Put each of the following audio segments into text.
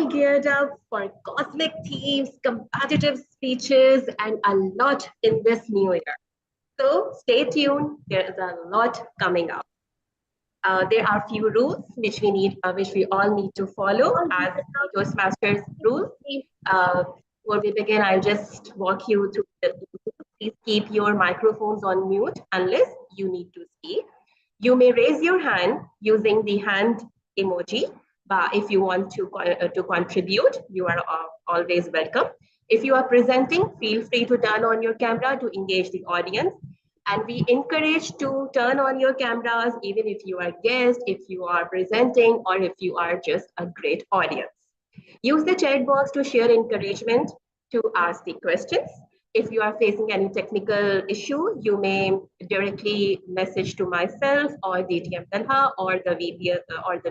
all geared up for cosmic themes, competitive speeches, and a lot in this new year. So stay tuned. There is a lot coming up. There are few rules which we all need to follow as Toastmasters rules. Before we begin, I'll just walk you through the rules. Please keep your microphones on mute unless you need to speak. You may raise your hand using the hand emoji, but if you want to contribute, you are always welcome. If you are presenting, feel free to turn on your camera to engage the audience. And we encourage to turn on your cameras, even if you are guest, if you are presenting, or if you are just a great audience. Use the chat box to share encouragement to ask the questions. If you are facing any technical issue, you may directly message to myself or DTM Talha or the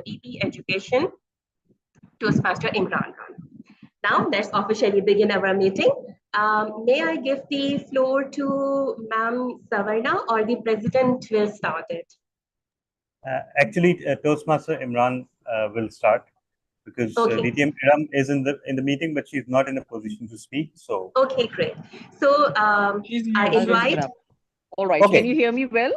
VP Education, Toastmaster Imran Khan. Now let's officially begin our meeting. May I give the floor to Ma'am Savarna, or the president will start it? Actually, Toastmaster Imran will start because DTM Iram is in the meeting, but she's not in a position to speak. So okay, great. So I invite. All right. Okay. Can you hear me well?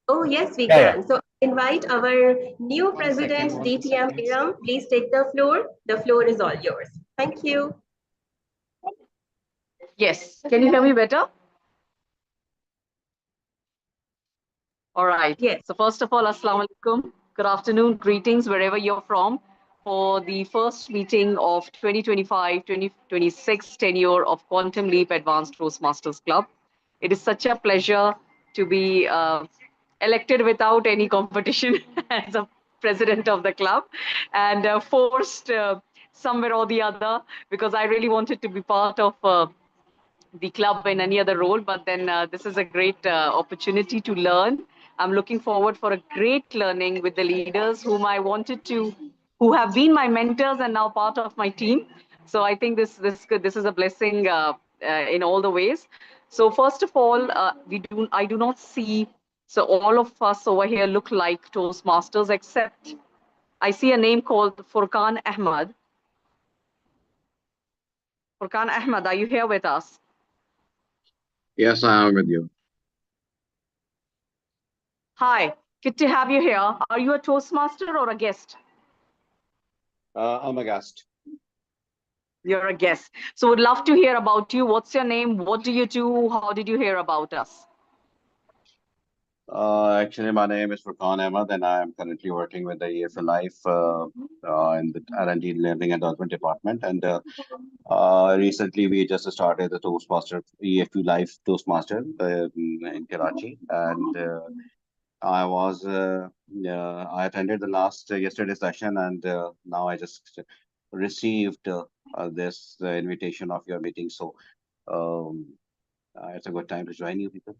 Oh yes, we can. Yeah. So invite our new president, DTM Iram. Please take the floor. The floor is all yours. Thank you. Yes. Can you hear me better? All right. Yes. So first of all, Assalamu alaikum. Good afternoon. Greetings wherever you're from for the first meeting of 2025-2026 tenure of Quantum Leap Advanced Toastmasters Club. It is such a pleasure to be elected without any competition as a president of the club and forced somewhere or the other because I really wanted to be part of the club in any other role, but then this is a great opportunity to learn. I'm looking forward for a great learning with the leaders whom I wanted to, who have been my mentors and now part of my team. So I think this is a blessing in all the ways. So first of all, I do not see, so all of us over here look like Toastmasters, except I see a name called Furqan Ahmad. Furqan Ahmad, are you here with us? Yes, I am with you. Hi, good to have you here. Are you a Toastmaster or a guest? I'm a guest. You're a guest. So would love to hear about you. What's your name? What do you do? How did you hear about us? Actually, my name is Furqan Ahmad, and I am currently working with the EFL Life in the R&D Learning and Development Department. And recently, we just started the Toastmaster EFU Life Toastmaster in Karachi, and I attended the yesterday's session, and now I just received this invitation of your meeting. So it's a good time to join you people.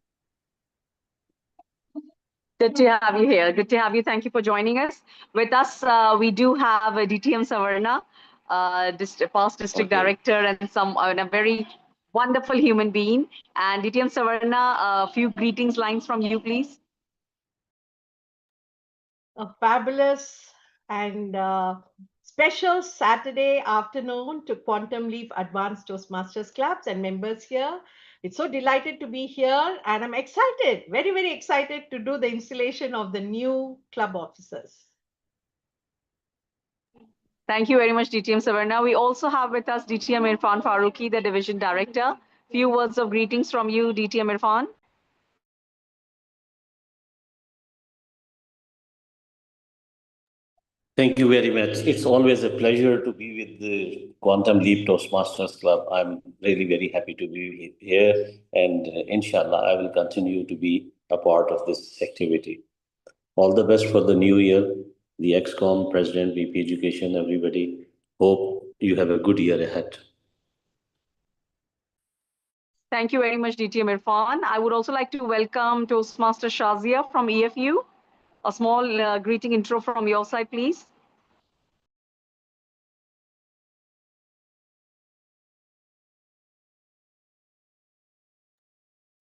Good to have you here. Good to have you. Thank you for joining us. With us, we do have a DTM Savarna, past district director, and a very wonderful human being. And DTM Savarna, a few greetings lines from you, please. A fabulous and special Saturday afternoon to Quantum Leap Advanced Toastmasters Clubs and members here. It's so delighted to be here, and I'm excited, very, very excited to do the installation of the new club officers. Thank you very much, DTM Savarna. We also have with us DTM Irfan Farooqi, the division director. Few words of greetings from you, DTM Irfan. Thank you very much. It's always a pleasure to be with the Quantum Leap Toastmasters Club. I'm really very happy to be here, and inshallah, I will continue to be a part of this activity. All the best for the new year, the XCOM, President, VP Education, everybody. Hope you have a good year ahead. Thank you very much, DTM Irfan. I would also like to welcome Toastmaster Shazia from EFU. A small greeting intro from your side, please.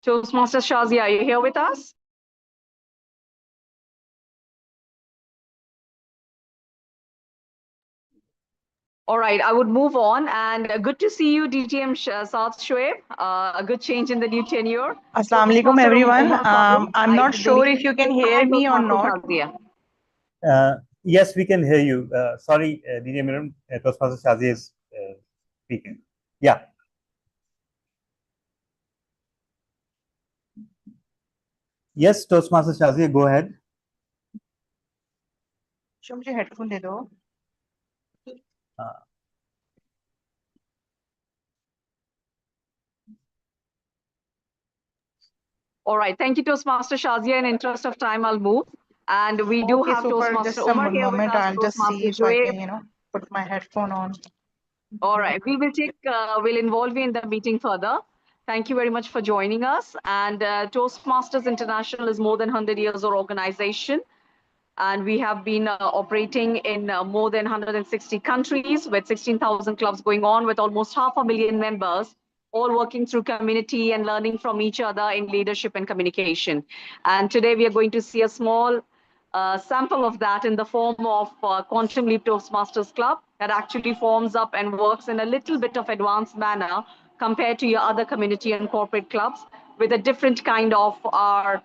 Toastmaster Shazia, are you here with us? All right, I would move on, and good to see you, DTM Saad Shoaib. A good change in the new tenure. Assalamu alaikum, everyone. I'm not sure if you can hear me or not. Yes, we can hear you. Sorry, DTM Iram, Toastmaster Shazia is speaking. Yeah. Yes, Toastmaster Shazia, go ahead. Show me your headphone, Dedo. All right, thank you, Toastmaster Shazia. In interest of time, I'll move. And we do have Toastmaster Just Umar one here with moment. us, I'll just see Toastmaster if I Shoaib. can, put my headphone on. All right, we will we'll involve you in the meeting further. Thank you very much for joining us. And Toastmasters International is more than 100 years of organization. And we have been operating in more than 160 countries with 16,000 clubs going on with almost 500,000 members, all working through community and learning from each other in leadership and communication. And today we are going to see a small sample of that in the form of Quantum Leap Toastmasters Club that actually forms up and works in a little bit of advanced manner compared to your other community and corporate clubs with a different kind of our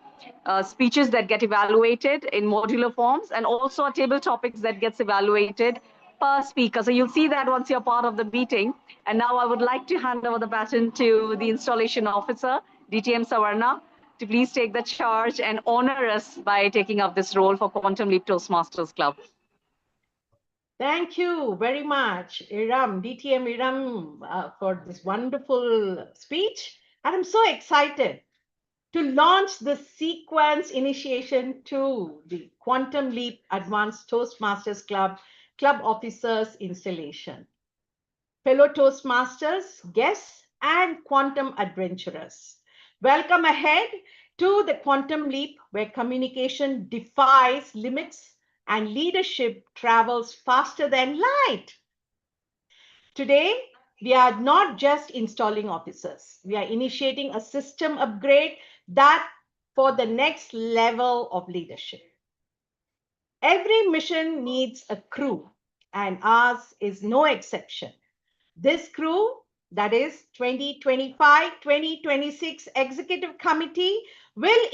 speeches that get evaluated in modular forms and also our table topics that gets evaluated per speaker. So you'll see that once you're part of the meeting. And now I would like to hand over the baton to the installation officer, DTM Savarna, to please take the charge and honor us by taking up this role for Quantum Leap Toastmasters Club. Thank you very much, Iram, DTM Iram, for this wonderful speech. And I'm so excited to launch the sequence initiation to the Quantum Leap Advanced Toastmasters Club Officers installation. Fellow Toastmasters, guests, and quantum adventurers, welcome ahead to the Quantum Leap, where communication defies limits and leadership travels faster than light. Today, we are not just installing officers. We are initiating a system upgrade that for the next level of leadership. Every mission needs a crew, and ours is no exception. This crew, that is 2025-2026 Executive Committee, will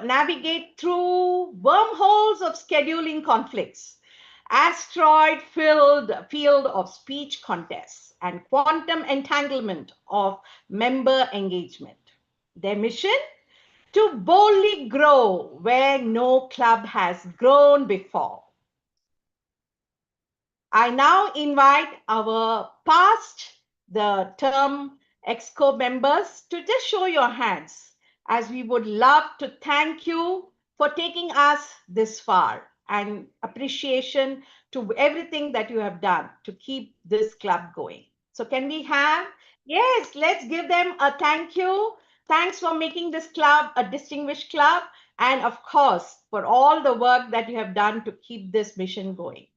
navigate through wormholes of scheduling conflicts, asteroid-filled field of speech contests, and quantum entanglement of member engagement. Their mission? To boldly grow where no club has grown before. I now invite our past the term EXCO members to just show your hands, as we would love to thank you for taking us this far and appreciation to everything that you have done to keep this club going. So can we have, yes, let's give them a thank you. Thanks for making this club a distinguished club, and of course, for all the work that you have done to keep this mission going.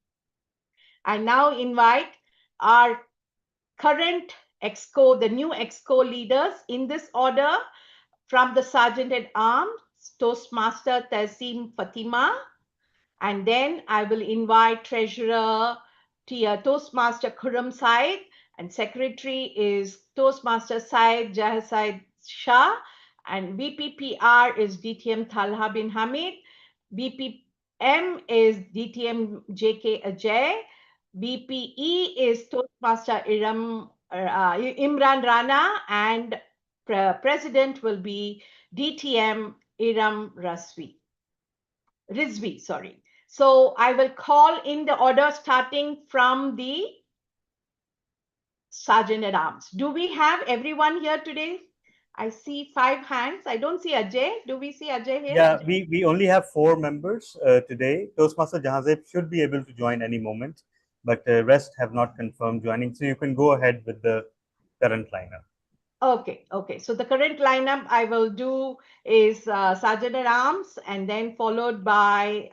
I now invite our current EXCO, the new EXCO leaders in this order, from the Sergeant at Arms, Toastmaster Tehseen Fatima, and then I will invite Treasurer Toastmaster Khurram Said, and Secretary is Toastmaster Said Jahasaid Shah, and BPPR is DTM Talha bin Hamid, BPM is DTM JK Ajay, BPE is Toastmaster Imran Rana, and President will be DTM Iram Rizvi, sorry. So I will call in the order starting from the Sergeant at Arms. Do we have everyone here today? I see 5 hands. I don't see Ajay. Do we see Ajay here? Yeah, we only have 4 members today. Toastmaster Jahanzeb should be able to join any moment, but the rest have not confirmed joining. So you can go ahead with the current lineup. Okay. So the current lineup I will do is Sergeant at Arms, and then followed by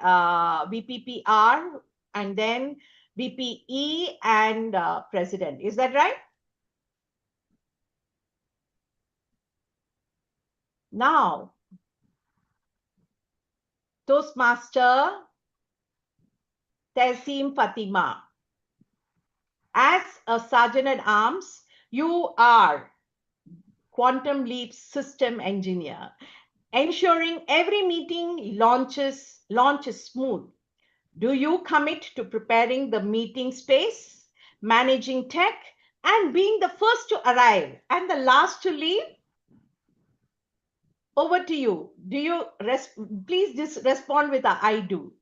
VPPR, and then VPE and President. Is that right? Now, Toastmaster Tehseen Fatima. As a sergeant at arms, you are Quantum Leap system engineer, ensuring every meeting launch is smooth. Do you commit to preparing the meeting space, managing tech, and being the first to arrive and the last to leave? Over to you. Do you please just respond with a I do.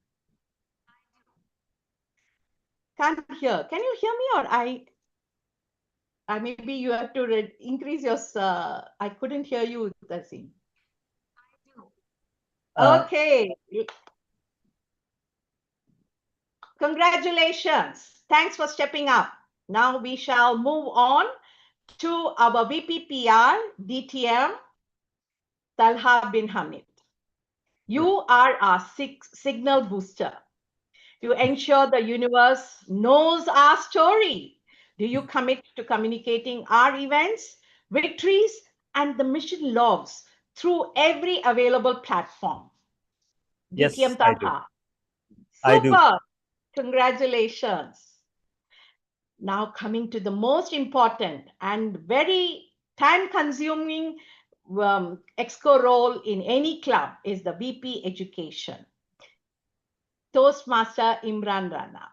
Can't hear. Can you hear me or maybe you have to increase your. I couldn't hear you, Tasim. Okay. Congratulations. Thanks for stepping up. Now we shall move on to our VPPR DTM, Talha bin Hamid. You are our signal booster. You ensure the universe knows our story. Do you commit to communicating our events, victories, and the mission logs through every available platform? Yes, DTM I do. Talha. I do. Super. Congratulations. Now coming to the most important and very time-consuming EXCO role in any club is the VP Education. Toastmaster Imran Rana.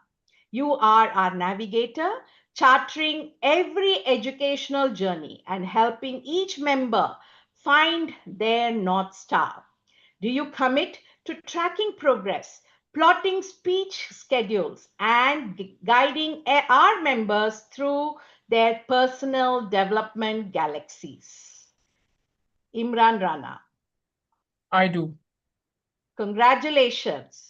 You are our navigator, charting every educational journey and helping each member find their North Star. Do you commit to tracking progress, plotting speech schedules, and guiding our members through their personal development galaxies? Imran Rana. I do. Congratulations.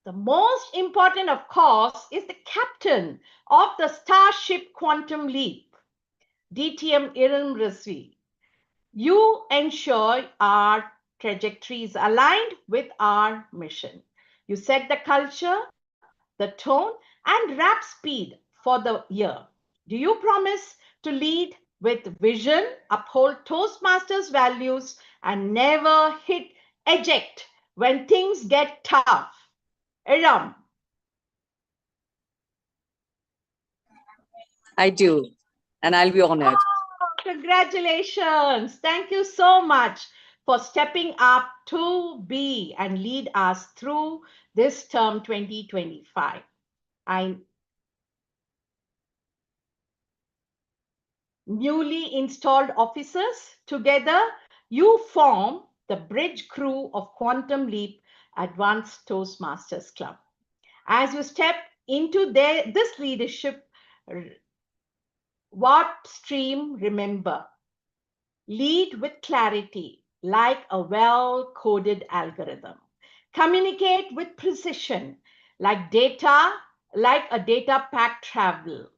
The most important, of course, is the captain of the Starship Quantum Leap, DTM Ilm Rizvi. You ensure our trajectory is aligned with our mission. You set the culture, the tone, and rap speed for the year. Do you promise to lead with vision, uphold Toastmasters values, and never hit eject when things get tough? Iram. I do, and I'll be honored. Oh, congratulations. Thank you so much for stepping up to be and lead us through this term 2025. Newly installed officers, together you form the bridge crew of Quantum Leap Advanced Toastmasters Club. As you step into this leadership warp stream, remember, lead with clarity like a well-coded algorithm. Communicate with precision like a data pack travel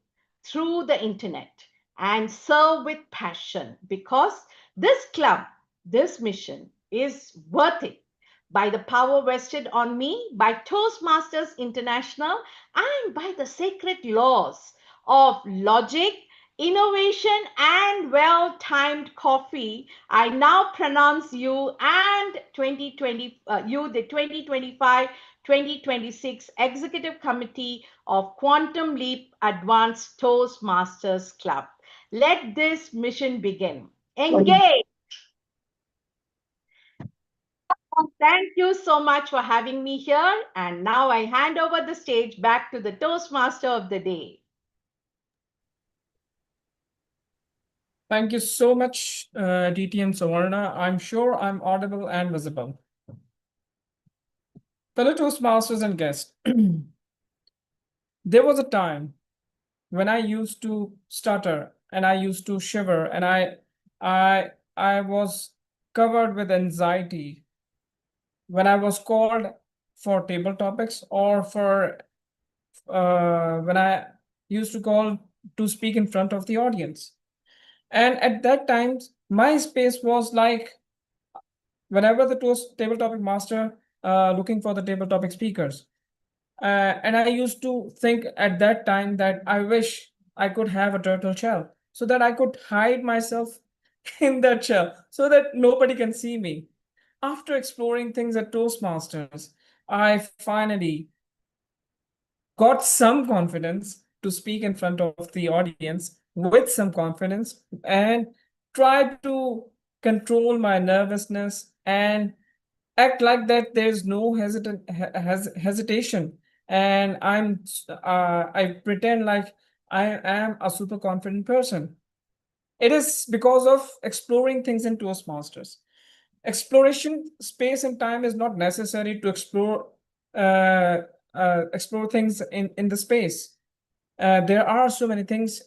through the internet, and serve with passion because this club, this mission is worth it by the power vested on me by Toastmasters International and by the sacred laws of logic, innovation, and well-timed coffee. I now pronounce you and the 2025-2026 Executive Committee of Quantum Leap Advanced Toastmasters Club. Let this mission begin. Engage. Thank you so much for having me here. And now I hand over the stage back to the Toastmaster of the day. Thank you so much, DTM Savarna. I'm sure I'm audible and visible. Fellow Toastmasters and guests, there was a time when I used to stutter and I used to shiver and I was covered with anxiety when I was called for table topics or for when I used to call to speak in front of the audience. And at that time, my space was like whenever the table topic master looking for the table topic speakers. And I used to think at that time that I wish I could have a turtle shell so that I could hide myself in that shell so that nobody can see me. After exploring things at Toastmasters, I finally got some confidence to speak in front of the audience with some confidence and try to control my nervousness and act like that there's no hesitation, and I pretend like I am a super confident person. It is because of exploring things in Toastmasters. Exploration, space and time is not necessary to uh, explore things in the space. There are so many things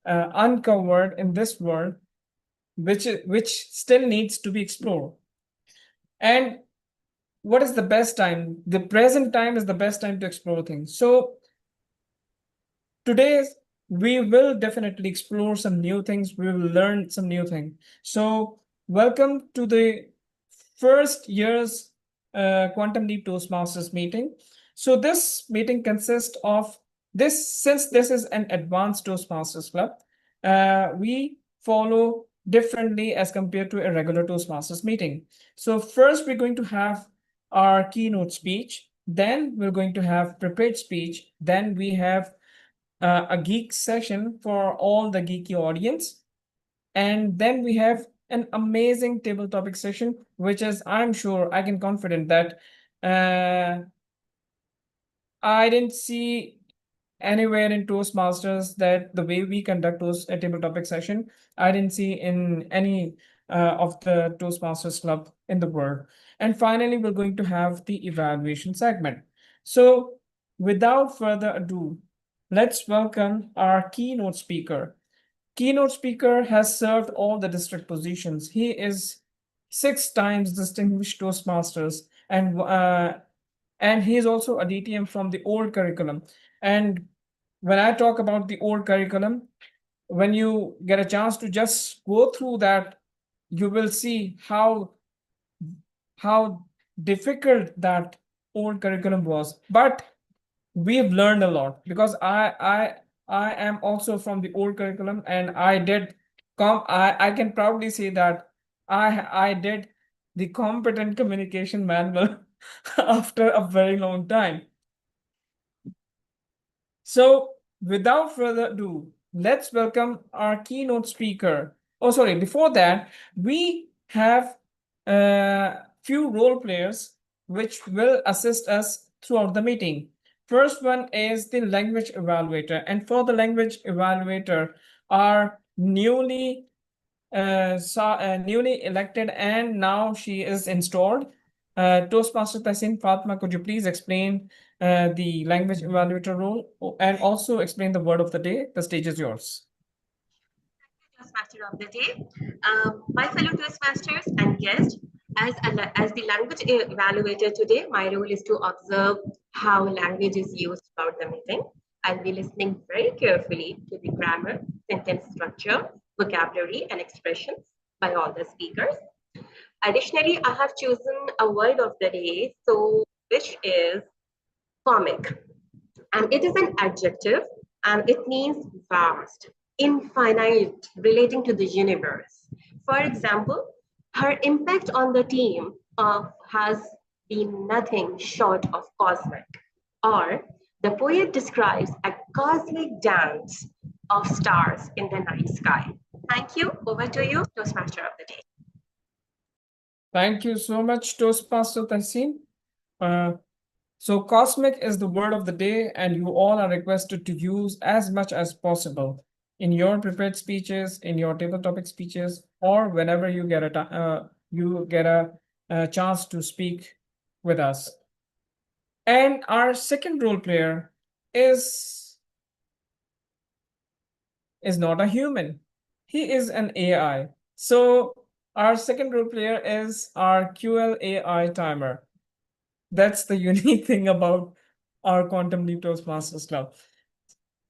uncovered in this world, which still needs to be explored. And what is the best time? The present time is the best time to explore things. So today we will definitely explore some new things. We will learn some new things. So welcome to the first year's Quantum Leap Toastmasters meeting. So this meeting consists of this, since this is an advanced Toastmasters club, we follow differently as compared to a regular Toastmasters meeting. So first we're going to have our keynote speech, then we're going to have prepared speech, then we have a geek session for all the geeky audience, and then we have an amazing table topic session, which is, I'm sure, I can confident that I didn't see anywhere in Toastmasters that the way we conduct a table topic session, I didn't see in any of the Toastmasters club in the world. And finally, we're going to have the evaluation segment. So without further ado, let's welcome our keynote speaker. Keynote speaker has served all the district positions. He is 6 times distinguished Toastmasters, and he is also a DTM from the old curriculum. And when I talk about the old curriculum, when you get a chance to just go through that, you will see how difficult that old curriculum was. But we've learned a lot, because I am also from the old curriculum, and I can proudly say that I did the competent communication manual after a very long time. So without further ado, let's welcome our keynote speaker. Oh, sorry, before that, we have a few role players which will assist us throughout the meeting. First one is the language evaluator, and for the language evaluator, our newly elected, and now she is installed, Toastmaster Tahsin Fatma. Could you please explain the language evaluator role and also explain the word of the day? The stage is yours. Toastmaster of the day. My fellow Toastmasters and guests, as the language evaluator today, my role is to observe how language is used throughout the meeting. I'll be listening very carefully to the grammar, sentence structure, vocabulary, and expressions by all the speakers. Additionally, I have chosen a word of the day, which is comic. And it is an adjective, and it means vast, infinite, relating to the universe. For example, her impact on the team has been nothing short of cosmic. Or the poet describes a cosmic dance of stars in the night sky. Thank you. Over to you, Toastmaster of the day. Thank you so much, Toastmaster Tahsin. So cosmic is the word of the day, and you all are requested to use as much as possible in your prepared speeches, in your table topic speeches, or whenever you get a chance to speak with us. And our second role player is not a human. He is an AI. So our second role player is our QL AI timer. That's the unique thing about our Quantum Leap Toastmasters Club.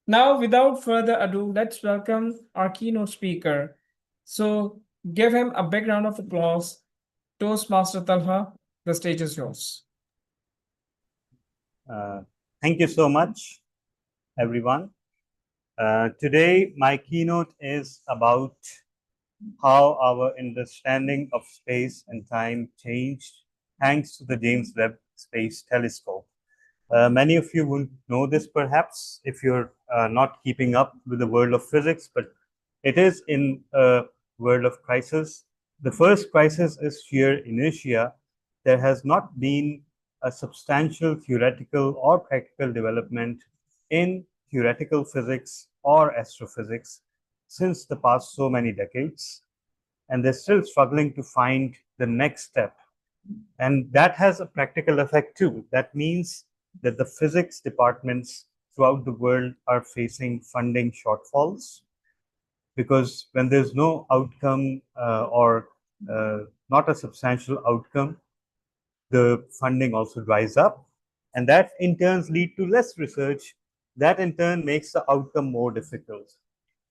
Now, without further ado, let's welcome our keynote speaker. So give him a big round of applause. Toastmaster Talha, the stage is yours. Thank you so much, everyone. Today, my keynote is about how our understanding of space and time changed thanks to the James Webb Space Telescope. Many of you won't know this perhaps if you're not keeping up with the world of physics, but it is in a world of crisis. The first crisis is sheer inertia. There has not been a substantial theoretical or practical development in theoretical physics or astrophysics since the past so many decades. And they're still struggling to find the next step. And that has a practical effect too. That means that the physics departments throughout the world are facing funding shortfalls, because when there's no outcome or not a substantial outcome, the funding also dries up, and that in turn leads to less research. That in turn makes the outcome more difficult.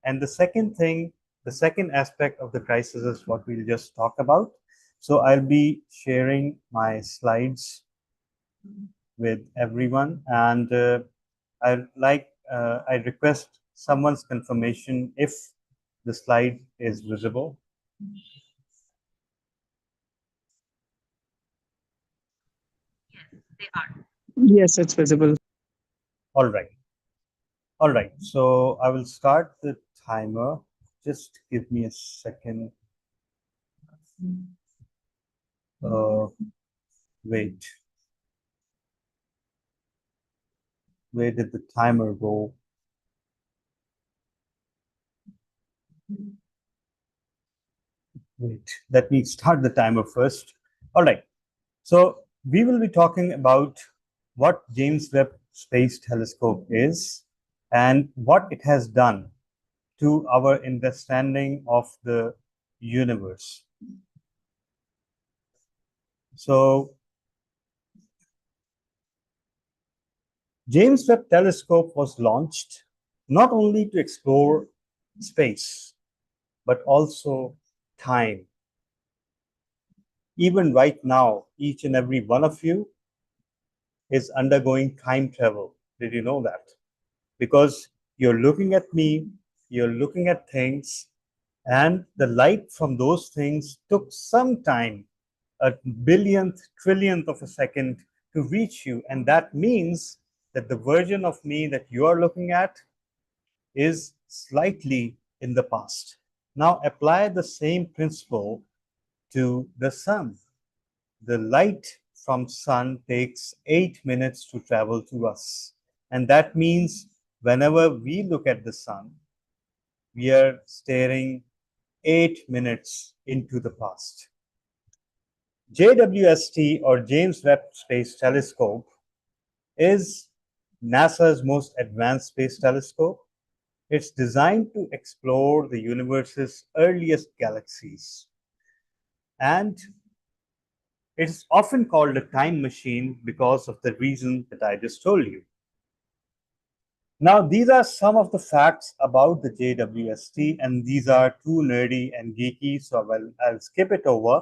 And the second thing, the second aspect of the crisis is what we'll just talk about. So I'll be sharing my slides with everyone, and I request someone's confirmation if the slide is visible. Yes, they are. Yes, it's visible. All right. All right. So I will start the timer. Just give me a second. Wait. Where did the timer go? Wait, let me start the timer first. All right. So we will be talking about what James Webb Space Telescope is and what it has done to our understanding of the universe. So James Webb Telescope was launched not only to explore space, but also time. Even right now, each and every one of you is undergoing time travel. Did you know that? Because you're looking at me, you're looking at things, and the light from those things took some time, a billionth, trillionth of a second to reach you. And that means that the version of me that you are looking at is slightly in the past. Now apply the same principle to the sun. The light from sun takes 8 minutes to travel to us. And that means whenever we look at the sun, we are staring 8 minutes into the past. JWST, or James Webb Space Telescope, is NASA's most advanced space telescope. It's designed to explore the universe's earliest galaxies. And it's often called a time machine because of the reason that I just told you. Now, these are some of the facts about the JWST, and these are too nerdy and geeky, so I'll skip it over.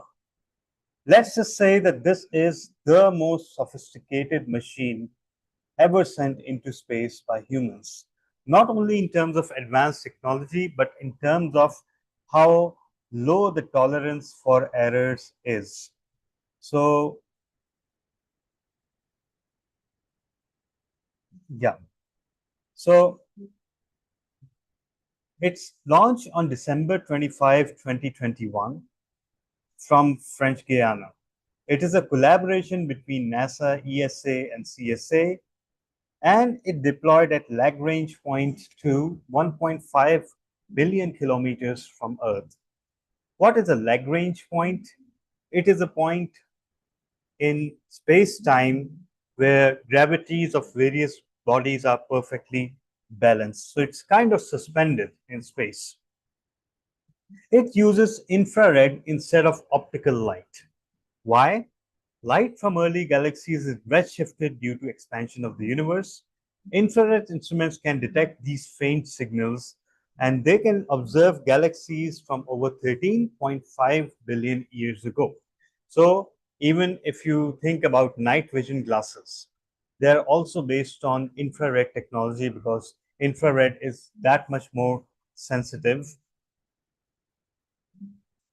Let's just say that this is the most sophisticated machine ever sent into space by humans, not only in terms of advanced technology, but in terms of how low the tolerance for errors is. So, yeah. So, it's launched on December 25, 2021 from French Guiana. It is a collaboration between NASA, ESA, and CSA, and it deployed at Lagrange point to 1.5 billion kilometers from Earth. What is a Lagrange point? It is a point in space-time where gravities of various bodies are perfectly balanced. So it's kind of suspended in space. It uses infrared instead of optical light. Why? Light from early galaxies is redshifted due to expansion of the universe. Infrared instruments can detect these faint signals, and they can observe galaxies from over 13.5 billion years ago. So even if you think about night vision glasses, they're also based on infrared technology because infrared is that much more sensitive.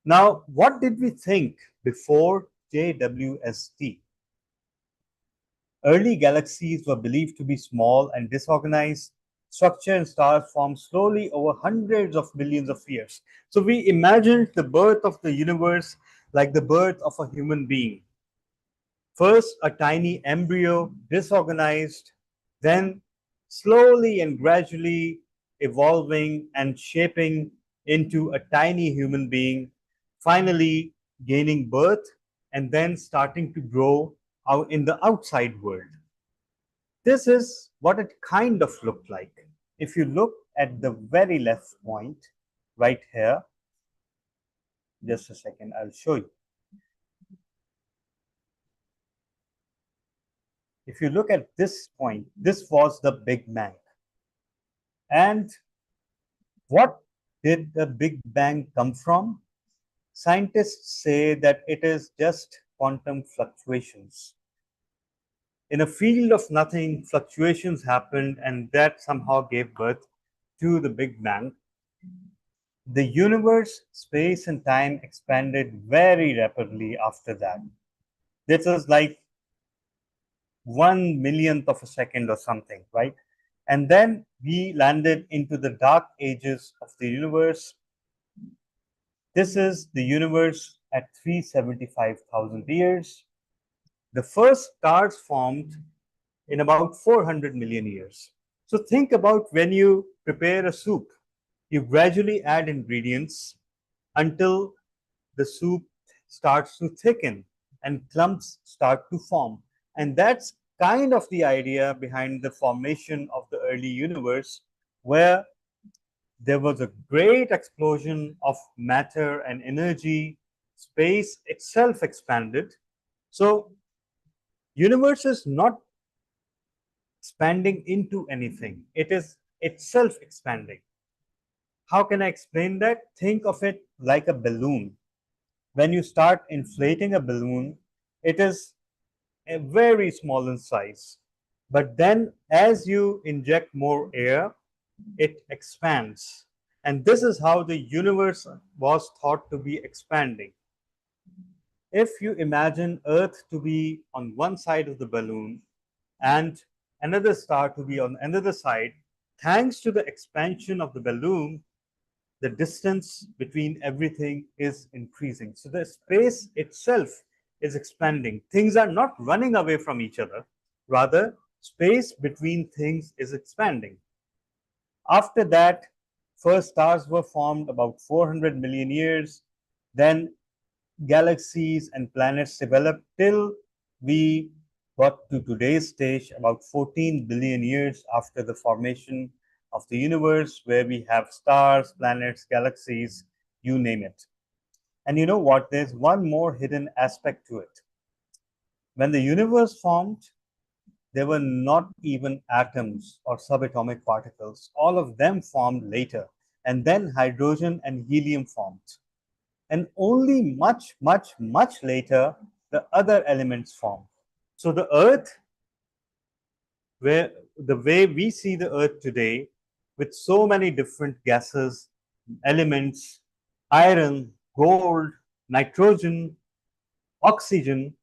Now, what did we think before JWST? Early galaxies were believed to be small and disorganized. Structure and stars formed slowly over hundreds of millions of years. So we imagined the birth of the universe like the birth of a human being. First, a tiny embryo, disorganized, then slowly and gradually evolving and shaping into a tiny human being, finally gaining birth and then starting to grow out in the outside world. This is what it kind of looked like. If you look at the very left point right here, just a second, I'll show you. If you look at this point, this was the Big Bang. And what did the Big Bang come from? Scientists say that it is just quantum fluctuations. In a field of nothing, fluctuations happened, and that somehow gave birth to the Big Bang. The universe, space, and time expanded very rapidly after that. This was like 1/1,000,000th of a second or something, right? And then we landed into the dark ages of the universe. This is the universe at 375,000 years. The first stars formed in about 400 million years. So think about when you prepare a soup, you gradually add ingredients until the soup starts to thicken and clumps start to form. And that's kind of the idea behind the formation of the early universe, where there was a great explosion of matter and energy. Space itself expanded. So universe is not expanding into anything. It is itself expanding. How can I explain that? Think of it like a balloon. When you start inflating a balloon, it is a very small in size. But then as you inject more air, it expands. And this is how the universe was thought to be expanding. If you imagine Earth to be on one side of the balloon and another star to be on another side, thanks to the expansion of the balloon, the distance between everything is increasing. So the space itself is expanding. Things are not running away from each other. Rather, space between things is expanding. After that, first stars were formed about 400 million years. Then galaxies and planets developed till we got to today's stage about 14 billion years after the formation of the universe, where we have stars, planets, galaxies, you name it. And you know what? There's one more hidden aspect to it. When the universe formed, there were not even atoms or subatomic particles. All of them formed later. And then hydrogen and helium formed. And only much, much, much later, the other elements formed. So the Earth, where the way we see the Earth today, with so many different gases, elements, iron, gold, nitrogen, oxygen,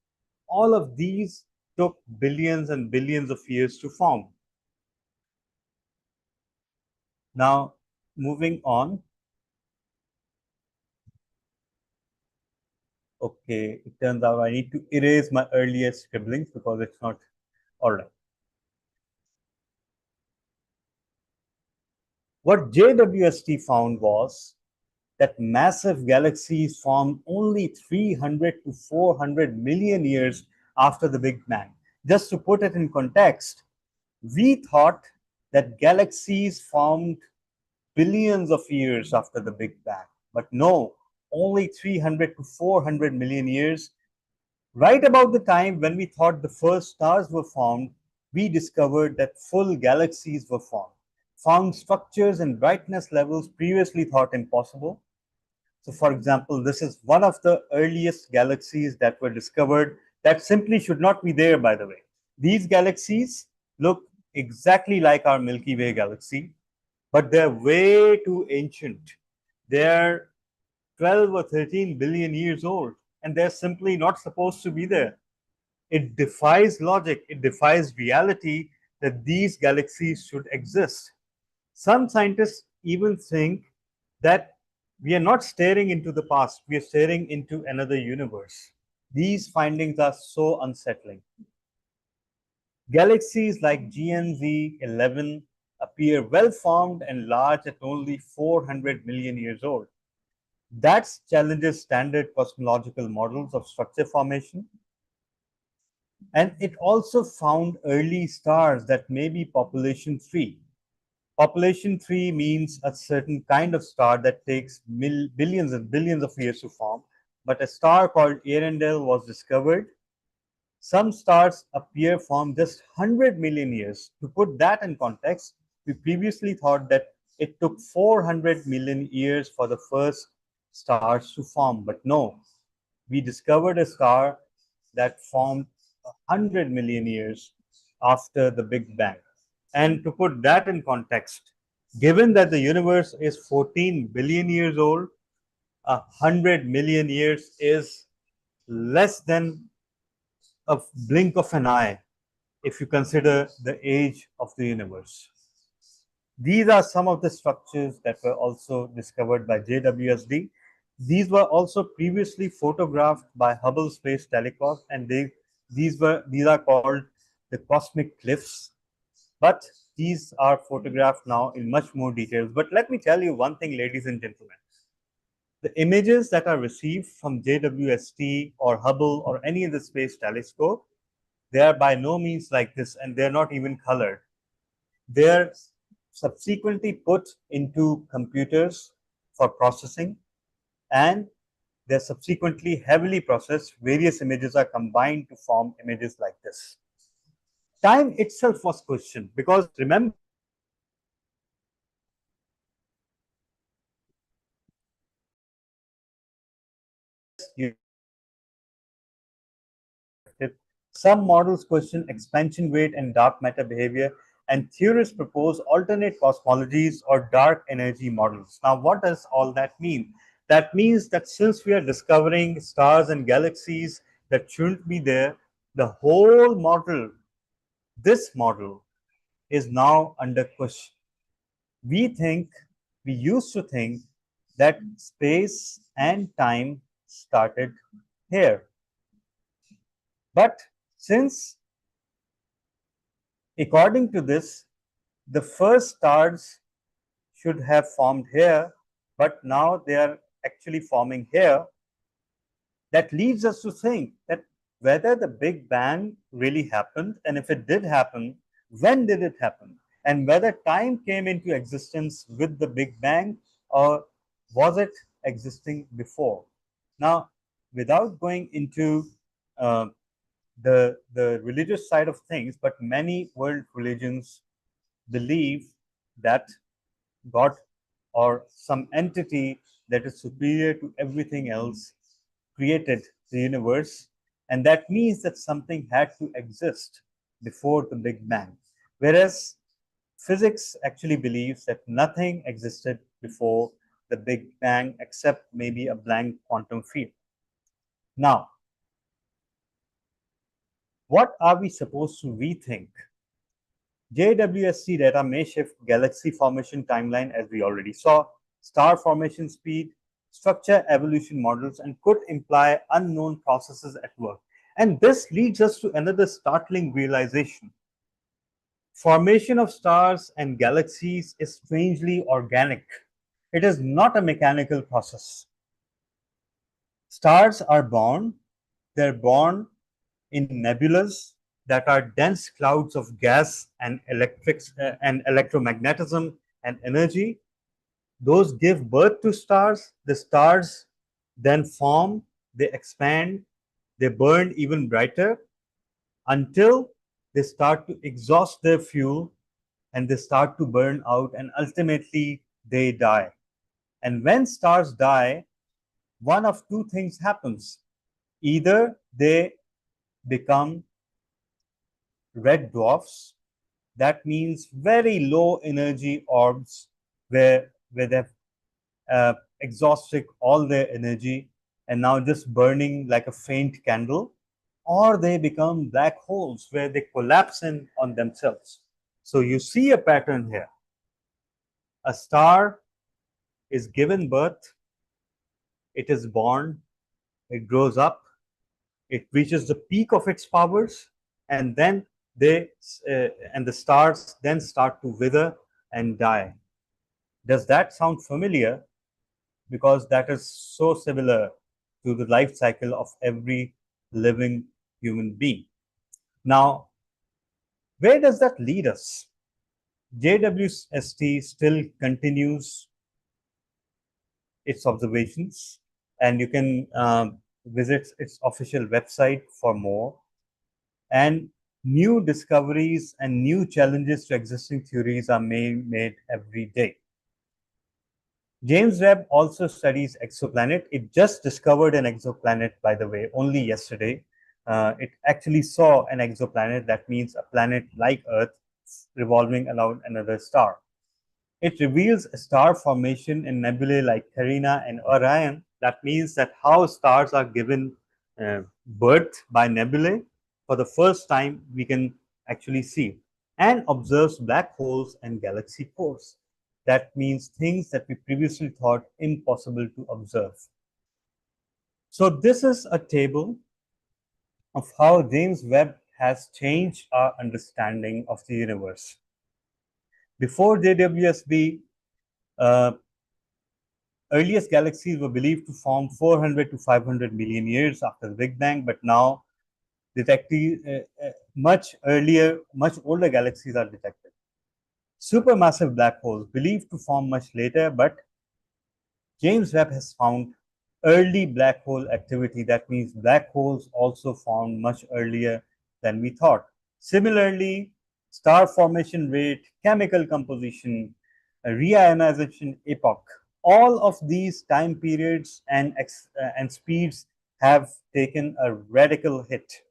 all of these took billions and billions of years to form. Now, moving on. Okay, it turns out I need to erase my earlier scribblings because it's not all right. What JWST found was that massive galaxies formed only 300 to 400 million years after the Big Bang. Just to put it in context, we thought that galaxies formed billions of years after the Big Bang, but no, only 300 to 400 million years. Right about the time when we thought the first stars were formed, we discovered that full galaxies were formed, found structures and brightness levels previously thought impossible. So for example, this is one of the earliest galaxies that were discovered that simply should not be there, by the way. These galaxies look exactly like our Milky Way galaxy, but they're way too ancient. They're 12 or 13 billion years old, and they're simply not supposed to be there. It defies logic, it defies reality that these galaxies should exist. Some scientists even think that we are not staring into the past, we are staring into another universe. These findings are so unsettling. Galaxies like GNZ 11 appear well formed and large at only 400 million years old. That challenges standard cosmological models of structure formation. And it also found early stars that may be population free. Population free means a certain kind of star that takes billions and billions of years to form. But a star called Earendel was discovered. Some stars appear from just 100 million years. To put that in context, we previously thought that it took 400 million years for the first stars to form. But no, we discovered a star that formed 100 million years after the Big Bang. And to put that in context, given that the universe is 14 billion years old, 100 million years is less than a blink of an eye if you consider the age of the universe. These are some of the structures that were also discovered by JWST. These were also previously photographed by Hubble Space Telescope, and these are called the cosmic cliffs. But these are photographed now in much more details. But let me tell you one thing, ladies and gentlemen. The images that are received from JWST or Hubble or any of the space telescope, they are by no means like this, and they're not even colored. They're subsequently put into computers for processing, and they're subsequently heavily processed. Various images are combined to form images like this. Time itself was questioned because remember, some models question expansion rate and dark matter behavior, and theorists propose alternate cosmologies or dark energy models. Now, what does all that mean? That means that since we are discovering stars and galaxies that shouldn't be there, the whole model, this model, is now under question. We used to think that space and time started here. But since, according to this, the first stars should have formed here, but now they are actually forming here, that leads us to think that whether the Big Bang really happened, and if it did happen, when did it happen? And whether time came into existence with the Big Bang, or was it existing before? Now, without going into the religious side of things, but many world religions believe that God or some entity that is superior to everything else created the universe, and that means that something had to exist before the Big Bang. Whereas physics actually believes that nothing existed before the Big Bang except maybe a blank quantum field. Now, what are we supposed to rethink? JWST data may shift galaxy formation timeline, as we already saw, star formation speed, structure evolution models, and could imply unknown processes at work. And this leads us to another startling realization. Formation of stars and galaxies is strangely organic. It is not a mechanical process. Stars are born, they're born in nebulas that are dense clouds of gas and electromagnetism and energy. Those give birth to stars. The stars then form, they expand, they burn even brighter until they start to exhaust their fuel and they start to burn out, and ultimately they die. And when stars die, one of two things happens. Either they become red dwarfs, that means very low energy orbs where they've exhausted all their energy and now just burning like a faint candle, or they become black holes where they collapse in on themselves. So you see a pattern here. A star is given birth, it is born, it grows up, it reaches the peak of its powers, and then the stars then start to wither and die. Does that sound familiar? Because that is so similar to the life cycle of every living human being. Now, where does that lead us? JWST still continues its observations, and you can visit its official website for more. And new discoveries and new challenges to existing theories are made every day. James Webb also studies exoplanet. It just discovered an exoplanet, by the way, only yesterday. It actually saw an exoplanet. That means a planet like Earth revolving around another star. It reveals a star formation in nebulae like Carina and Orion. That means that how stars are given birth by nebulae for the first time we can actually see, and observes black holes and galaxy cores. That means things that we previously thought impossible to observe. So this is a table of how James Webb has changed our understanding of the universe. Before JWST, earliest galaxies were believed to form 400 to 500 million years after the Big Bang, but now much older galaxies are detected. Supermassive black holes believed to form much later, but James Webb has found early black hole activity. That means black holes also formed much earlier than we thought. Similarly, star formation rate, chemical composition, reionization epoch, all of these time periods and speeds have taken a radical hit.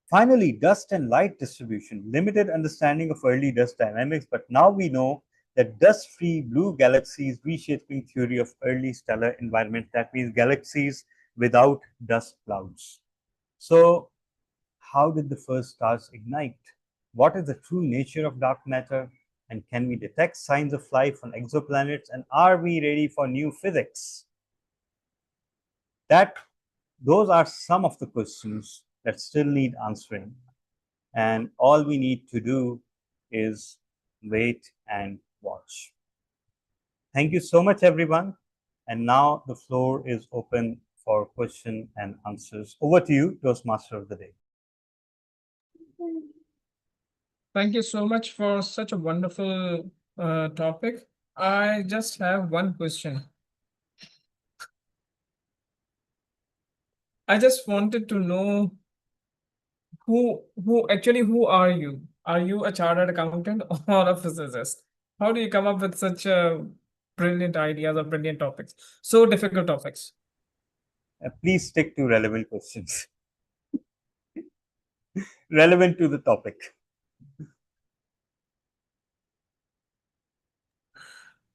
Finally, dust and light distribution. Limited understanding of early dust dynamics, but now we know that dust-free blue galaxies reshaping theory of early stellar environment. That means galaxies without dust clouds. So how did the first stars ignite? What is the true nature of dark matter? And can we detect signs of life on exoplanets? And are we ready for new physics? Those are some of the questions that still need answering. And all we need to do is wait and watch. Thank you so much, everyone. And now the floor is open for question and answers. Over to you, Toastmaster of the Day. Thank you so much for such a wonderful topic. I just have one question. I just wanted to know who are you? Are you a chartered accountant or a physicist? How do you come up with such brilliant ideas or brilliant topics? So difficult topics. Please stick to relevant questions. Relevant to the topic.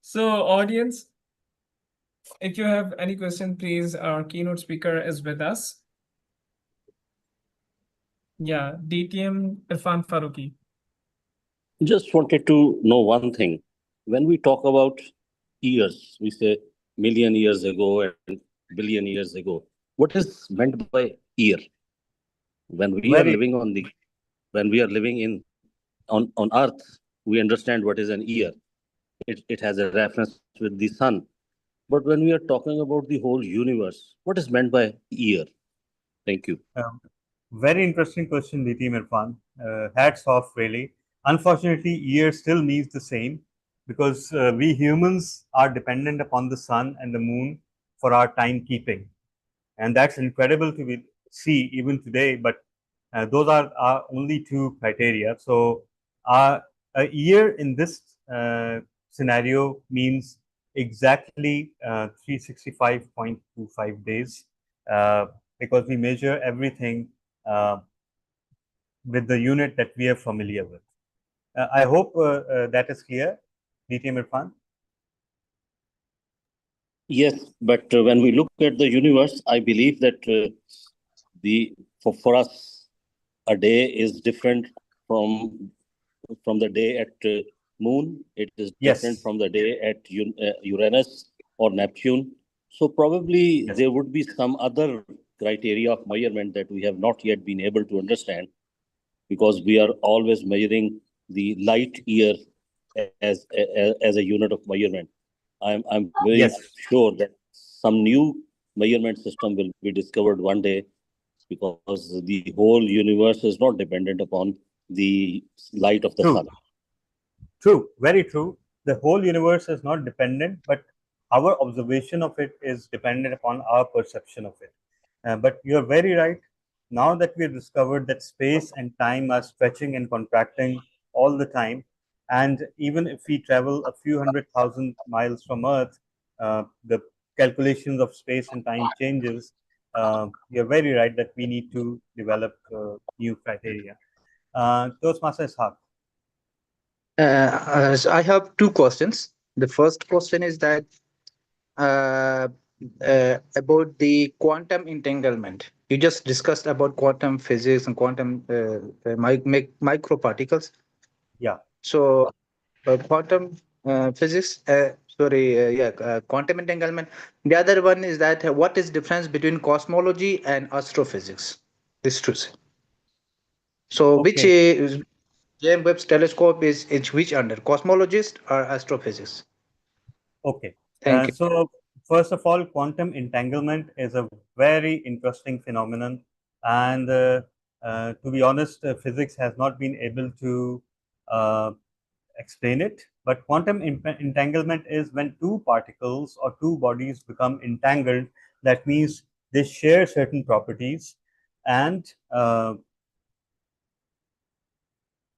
So audience, if you have any question, please, our keynote speaker is with us. Yeah, DTM Irfan Farooqi. Just wanted to know one thing. When we talk about years, we say million years ago and billion years ago. What is meant by year? When we are living on Earth, we understand what is an year. It has a reference with the sun. But when we are talking about the whole universe, what is meant by year? Thank you. Very interesting question, DTM Irfan. Hats off, really. Unfortunately, year still means the same because we humans are dependent upon the sun and the moon for our timekeeping. And that's incredible to see even today, but those are our only two criteria. So a year in this scenario means exactly 365.25 days because we measure everything with the unit that we are familiar with. I hope that is clear, DTM Irfan. Yes, but when we look at the universe, I believe that the for us, a day is different from the day at Moon. It is different Yes. from the day at Uranus or Neptune. So probably Yes. there would be some other criteria of measurement that we have not yet been able to understand, because we are always measuring the light year as a unit of measurement. I'm very Yes. sure that some new measurement system will be discovered one day, because the whole universe is not dependent upon the light of the True. sun. True, very true. The whole universe is not dependent, but our observation of it is dependent upon our perception of it. But you're very right. Now that we have discovered that space and time are stretching and contracting all the time, and even if we travel a few 100,000 miles from Earth, the calculations of space and time changes. You're very right that we need to develop new criteria. Toastmaster Ishaq. So I have two questions. The first question is that about the quantum entanglement. You just discussed about quantum physics and quantum microparticles. Yeah. So quantum physics, quantum entanglement. The other one is that what is difference between cosmology and astrophysics? This true. So which James Webb's telescope is which under, cosmologist or astrophysics? Okay. Thank you. So first of all, quantum entanglement is a very interesting phenomenon, and to be honest, physics has not been able to explain it. But quantum entanglement is when two particles or two bodies become entangled. That means they share certain properties, and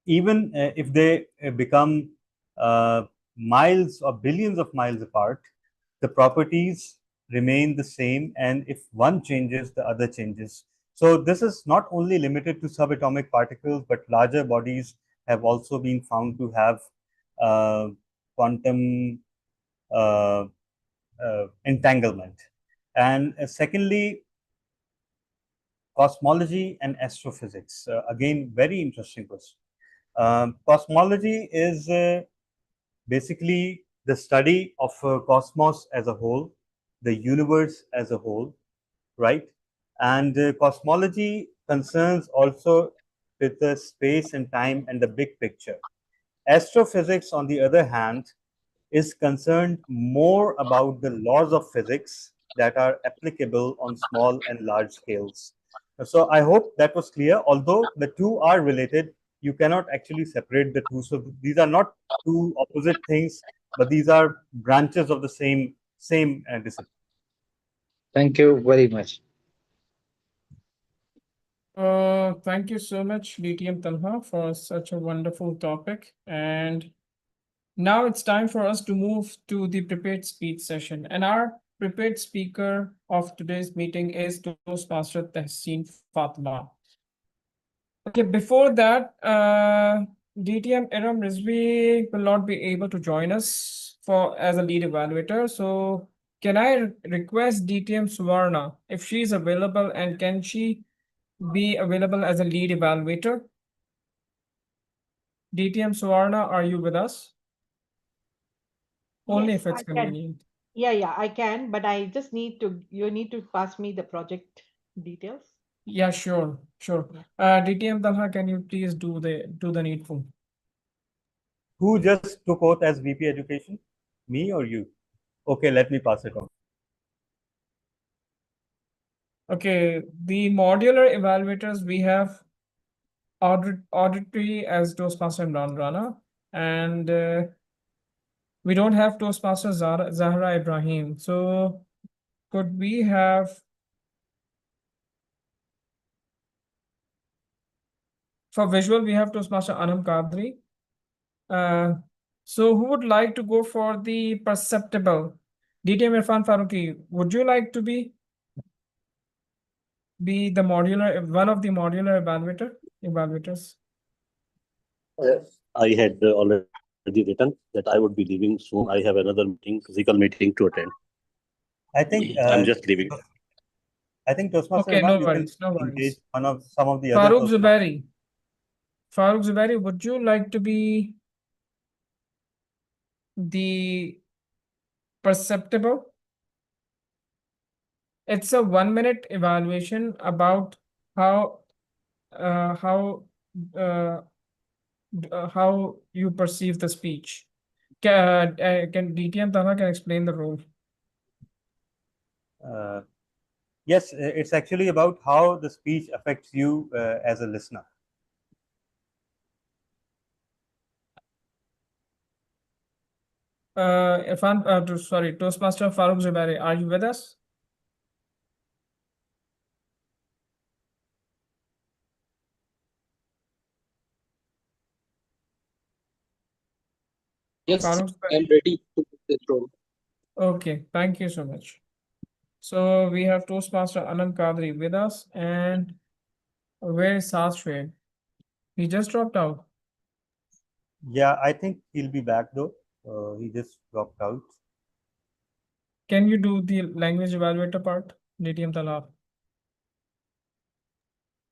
even if they become miles or billions of miles apart, the properties remain the same, and if one changes, the other changes. So this is not only limited to subatomic particles, but larger bodies have also been found to have quantum entanglement. And secondly, cosmology and astrophysics. Again, very interesting question. Cosmology is basically the study of cosmos as a whole, the universe as a whole, right? And cosmology concerns also with the space and time and the big picture. Astrophysics, on the other hand, is concerned more about the laws of physics that are applicable on small and large scales. So I hope that was clear. Although the two are related, you cannot actually separate the two. So these are not two opposite things, but these are branches of the same discipline. Thank you very much. Thank you so much, DTM Talha, for such a wonderful topic. And now it's time for us to move to the prepared speech session. And our prepared speaker of today's meeting is Toastmaster Tehseen Fatima. Okay, before that, DTM Iram Rizvi will not be able to join us as a lead evaluator. So can I request DTM Suvarna if she's available, and can she be available as a lead evaluator? DTM Suvarna, are you with us? Only Yes, if it's I can. convenient. Yeah, I can, but I just you need to pass me the project details. Yeah, sure. DTM Talha, can you please do the needful? Who just took oath as VP Education? Me or you? Okay, let me pass it on. Okay, the modular evaluators, we have auditory as Toastmaster Imran Rana, and we don't have Toastmaster Zahra Ibrahim. So could we have, for visual, we have Toastmaster Anam Kadri. So who would like to go for the perceptible? DTM Irfan Farooqi, would you like to be the one of the modular evaluators? I had already written that I would be leaving soon. I have another physical meeting to attend. I think I'm just leaving. I think Toastmaster Okay, no Imran, you can worries, no engage worries. some of the other Farooq Toastmasters. Zubairi. Farooq Zubairi, would you like to be the perceptible? It's a 1-minute evaluation about how uh, how uh, how you perceive the speech. Can DTM Talha can explain the rule? Yes, it's actually about how the speech affects you as a listener. Sorry, Toastmaster Farooq Zubairi, are you with us? Yes, Farooq I'm ready to do this role. Okay, thank you so much. So we have Toastmaster Anand Kadri with us, and where is Sashwe? He just dropped out. Yeah, I think he'll be back though. He just dropped out. Can you do the language evaluator part, DTM Talha?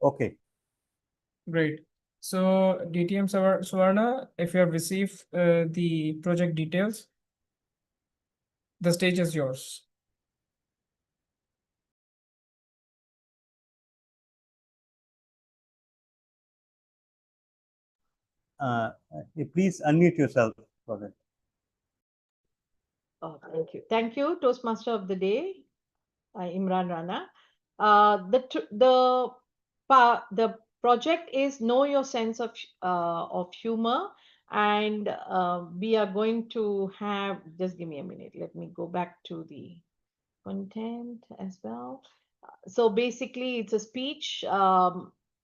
Okay. Great. So DTM Suvarna, if you have received the project details, the stage is yours. Please unmute yourself for it. Oh, thank you. Thank you, Toastmaster of the Day, Imran Rana. The project is Know Your Sense of Humor, and we are going to have, just give me a minute, let me go back to the content as well. So basically it's a speech.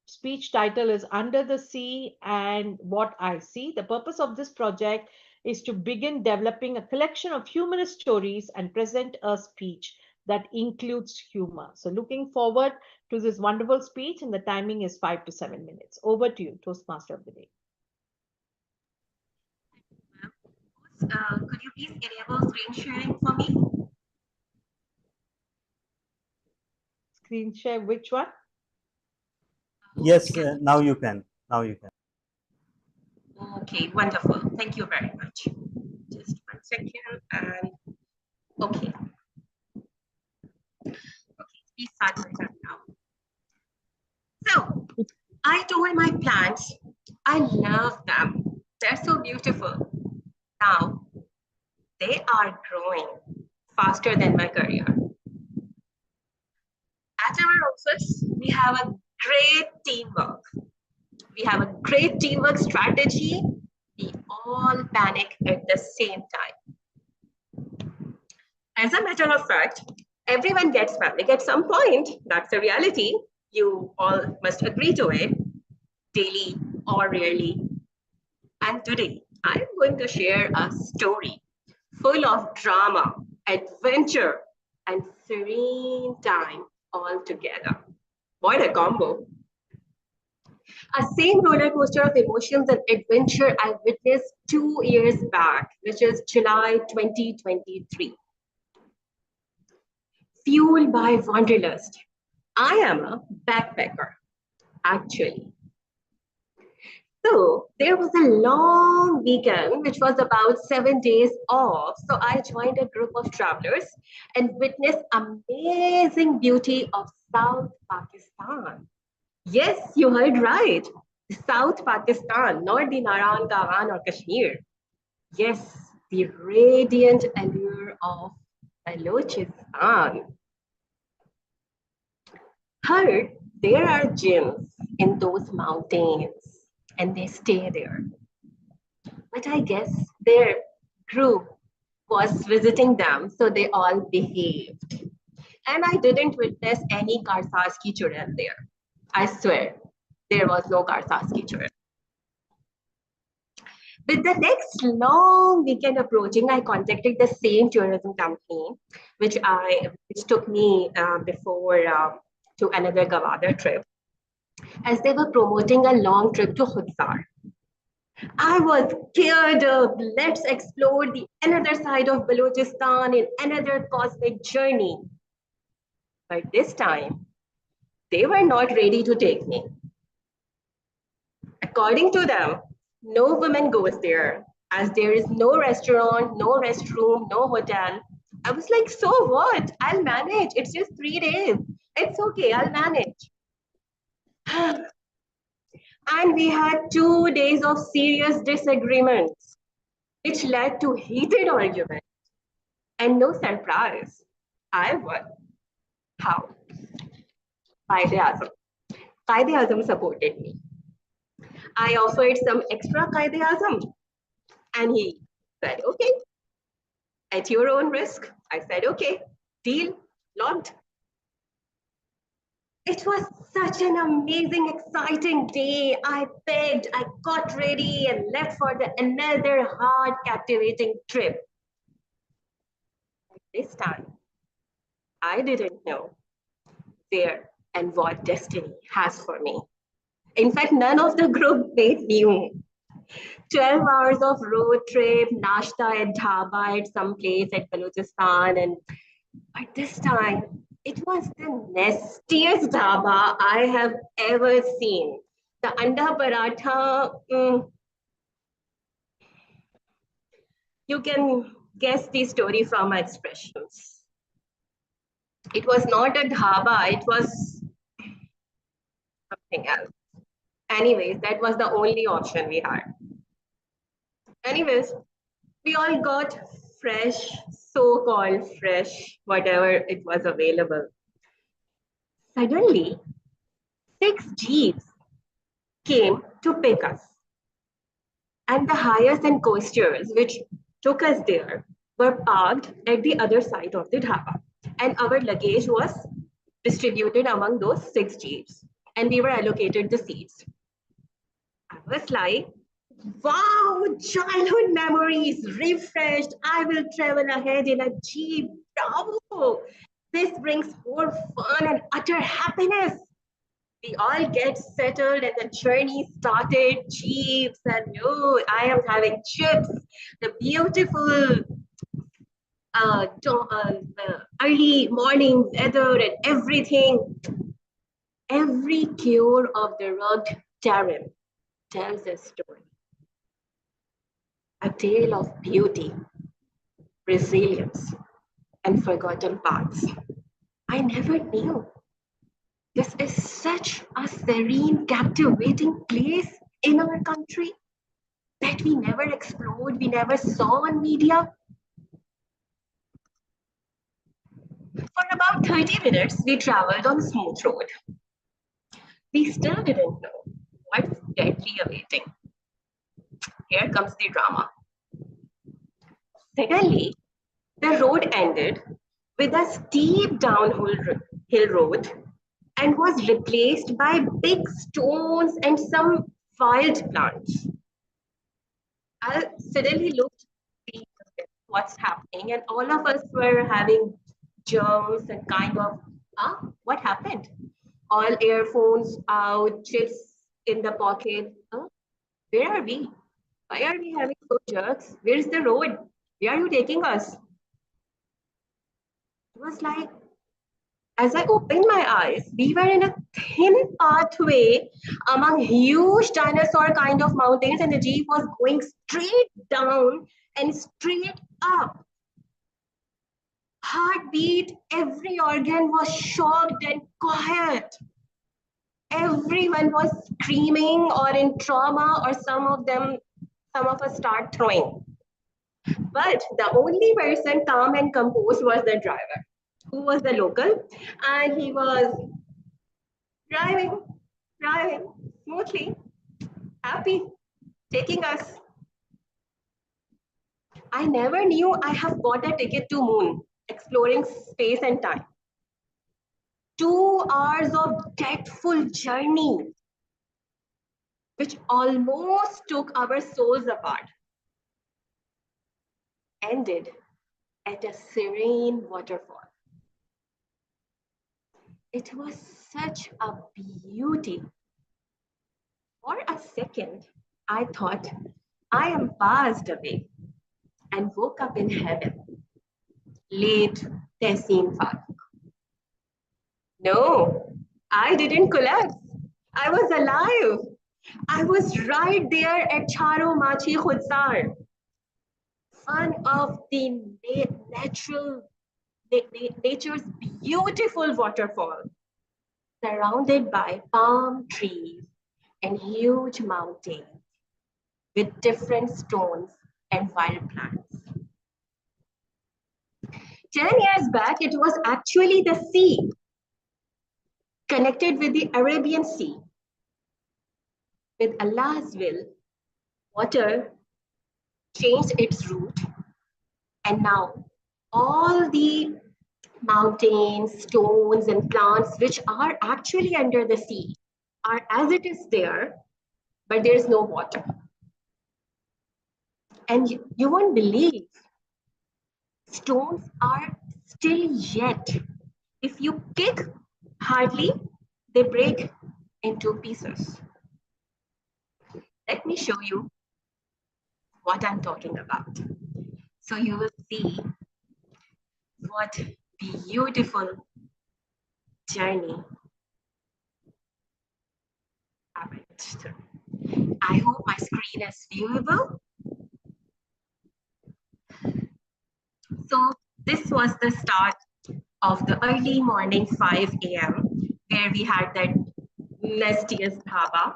Speech title is Under the Sea and What I See. The purpose of this project is to begin developing a collection of humorous stories and present a speech that includes humor. So looking forward to this wonderful speech, and the timing is 5 to 7 minutes. Over to you, Toastmaster of the Day. Could you please enable screen sharing for me? Screen share, which one? Yes, now you can. Now you can. Okay, wonderful. Thank you very much. Just 1 second. And okay. Okay, please start my time now. So I told my plants, I love them. They're so beautiful. Now they are growing faster than my career. At our office, we have a great teamwork. We have a great teamwork strategy. We all panic at the same time. As a matter of fact, everyone gets panic at some point. That's the reality. You all must agree to it, daily or rarely. And today, I'm going to share a story full of drama, adventure, and serene time all together. What a combo. A same roller coaster of emotions and adventure I witnessed 2 years back, which is July 2023. Fueled by Wanderlust. I am a backpacker, actually. So there was a long weekend, which was about 7 days off. So I joined a group of travelers and witnessed amazing beauty of South Pakistan. Yes, you heard right. South Pakistan, not the Naran, Kawan or Kashmir. Yes, the radiant allure of Balochistan. Heard there are gems in those mountains and they stay there. But I guess their group was visiting them, so they all behaved. And I didn't witness any Karsaski children there. I swear, there was no Karsaski children. With the next long weekend approaching, I contacted the same tourism company, which took me before to another Gavadar trip, as they were promoting a long trip to Hudsar. I was geared up. Let's explore the another side of Balochistan in another cosmic journey. But this time, they were not ready to take me. According to them, no woman goes there, as there is no restaurant, no restroom, no hotel. I was like, so what? I'll manage. It's just 3 days. It's okay, I'll manage. And we had 2 days of serious disagreements, which led to heated arguments. And no surprise, I won. How? Qaid-e-Azam. Qaid-e-Azam supported me. I offered some extra Qaid-e-Azam, and he said, okay, at your own risk. I said, okay, deal, locked. It was such an amazing, exciting day. I begged, I got ready and left for another hard, captivating trip. This time, I didn't know where and what destiny has for me. In fact, none of the group mates knew. 12 hours of road trip, nashta at dhaba at some place at Balochistan. But this time, it was the nastiest dhaba I have ever seen. The anda paratha, you can guess the story from my expressions. It was not a dhaba, it was something else. Anyways, that was the only option we had. Anyways, we all got fresh, so-called fresh, whatever it was available. Suddenly, 6 jeeps came to pick us. And the Hyas and coasters, which took us there, were parked at the other side of the dhaba. And our luggage was distributed among those 6 jeeps. And we were allocated the seats. I was like, wow, childhood memories refreshed. I will travel ahead in a jeep. Bravo! This brings more fun and utter happiness. We all get settled and the journey started. Jeeps and I am having chips. The beautiful early morning weather and everything. Every cure of the rugged terrain tells a story. A tale of beauty, resilience, and forgotten paths. I never knew. This is such a serene, captivating place in our country that we never explored, we never saw on media. For about 30 minutes, we traveled on smooth road. We still didn't know what's deadly awaiting. Here comes the drama. Suddenly, the road ended with a steep downhill road and was replaced by big stones and some wild plants. I suddenly looked at what's happening, and all of us were having jumps and kind of, what happened? All earphones out, chips in the pocket. Where are we? Why are we having so jerks? Where is the road? Where are you taking us? It was like, as I opened my eyes, we were in a thin pathway among huge dinosaur kind of mountains, and the jeep was going straight down and straight up. Heartbeat, every organ was shocked and quiet. Everyone was screaming or in trauma, or some of us start throwing. But the only person calm and composed was the driver, who was the local, and he was driving smoothly, happy, taking us. I never knew I have bought a ticket to moon, exploring space and time. 2 hours of deathful journey, which almost took our souls apart, ended at a serene waterfall. It was such a beauty. For a second, I thought I am passed away and woke up in heaven. Late Tehseen Farooq. No, I didn't collapse. I was alive. I was right there at Charo Machi Khudsar, one of the nature's beautiful waterfall, surrounded by palm trees and huge mountains with different stones and wild plants. 10 years back, it was actually the sea connected with the Arabian Sea. With Allah's will, water changed its route, and now all the mountains, stones, and plants which are actually under the sea are as it is there, but there is no water. And you won't believe, stones are still yet, if you kick hardly, they break into pieces. Let me show you what I'm talking about. So you will see what beautiful journey I went through. I hope my screen is viewable. So this was the start of the early morning 5 a.m. where we had that nastiest dhaba.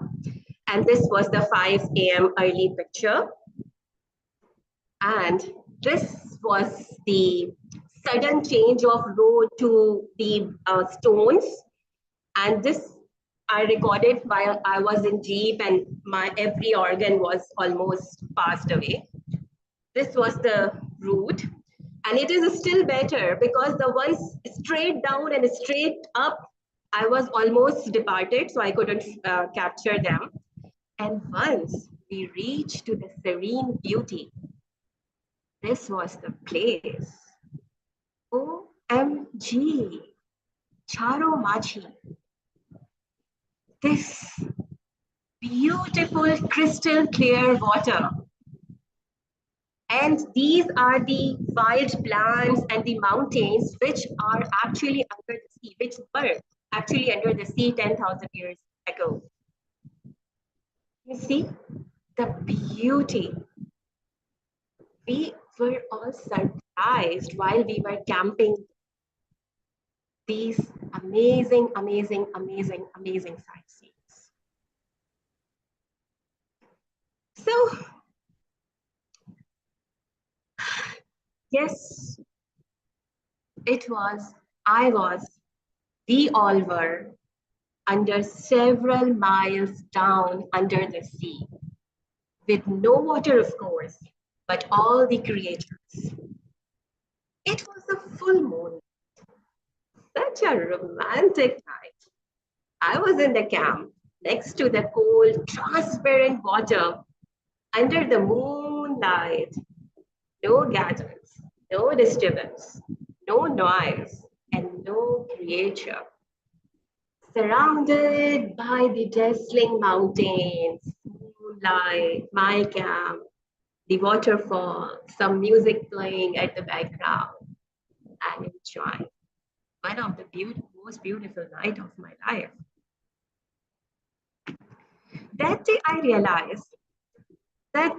And this was the 5 a.m. early picture. And this was the sudden change of road to the stones. And this I recorded while I was in Jeep and my every organ was almost passed away. This was the route. And it is still better because the ones straight down and straight up, I was almost departed, so I couldn't capture them. And once we reached to the serene beauty, this was the place. OMG, Charo Machi. This beautiful crystal clear water. And these are the wild plants and the mountains which are actually under the sea, which were actually under the sea 10,000 years ago. You see the beauty. We were all surprised while we were camping. These amazing, amazing, amazing, amazing sightseeings. So, yes, I was, we all were under several miles down under the sea with no water, of course, but all the creatures. It was a full moon, such a romantic night. I was in the camp next to the cold, transparent water under the moonlight. No gadgets, no disturbance, no noise, and no creature. Surrounded by the dazzling mountains, moonlight, my camp, the waterfall, some music playing at the background, and enjoying one of the most beautiful night of my life. That day I realized that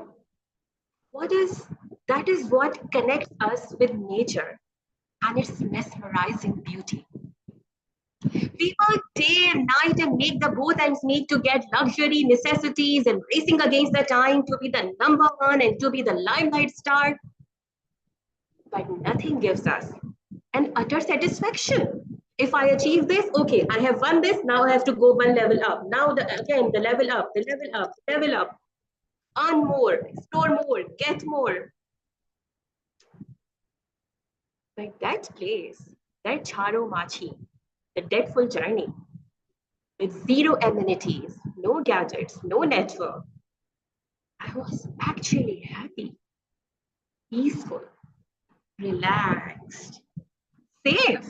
that is what connects us with nature and its mesmerizing beauty. We work day and night and make the both ends meet to get luxury necessities and racing against the time to be the number one and to be the limelight star. But nothing gives us an utter satisfaction. If I achieve this, okay, I have won this, now I have to go one level up. Now again, the level up, the level up, level up. Earn more, explore more, get more. But that place, that Charo Machi, the dreadful journey, with zero amenities, no gadgets, no network, I was actually happy, peaceful, relaxed, safe.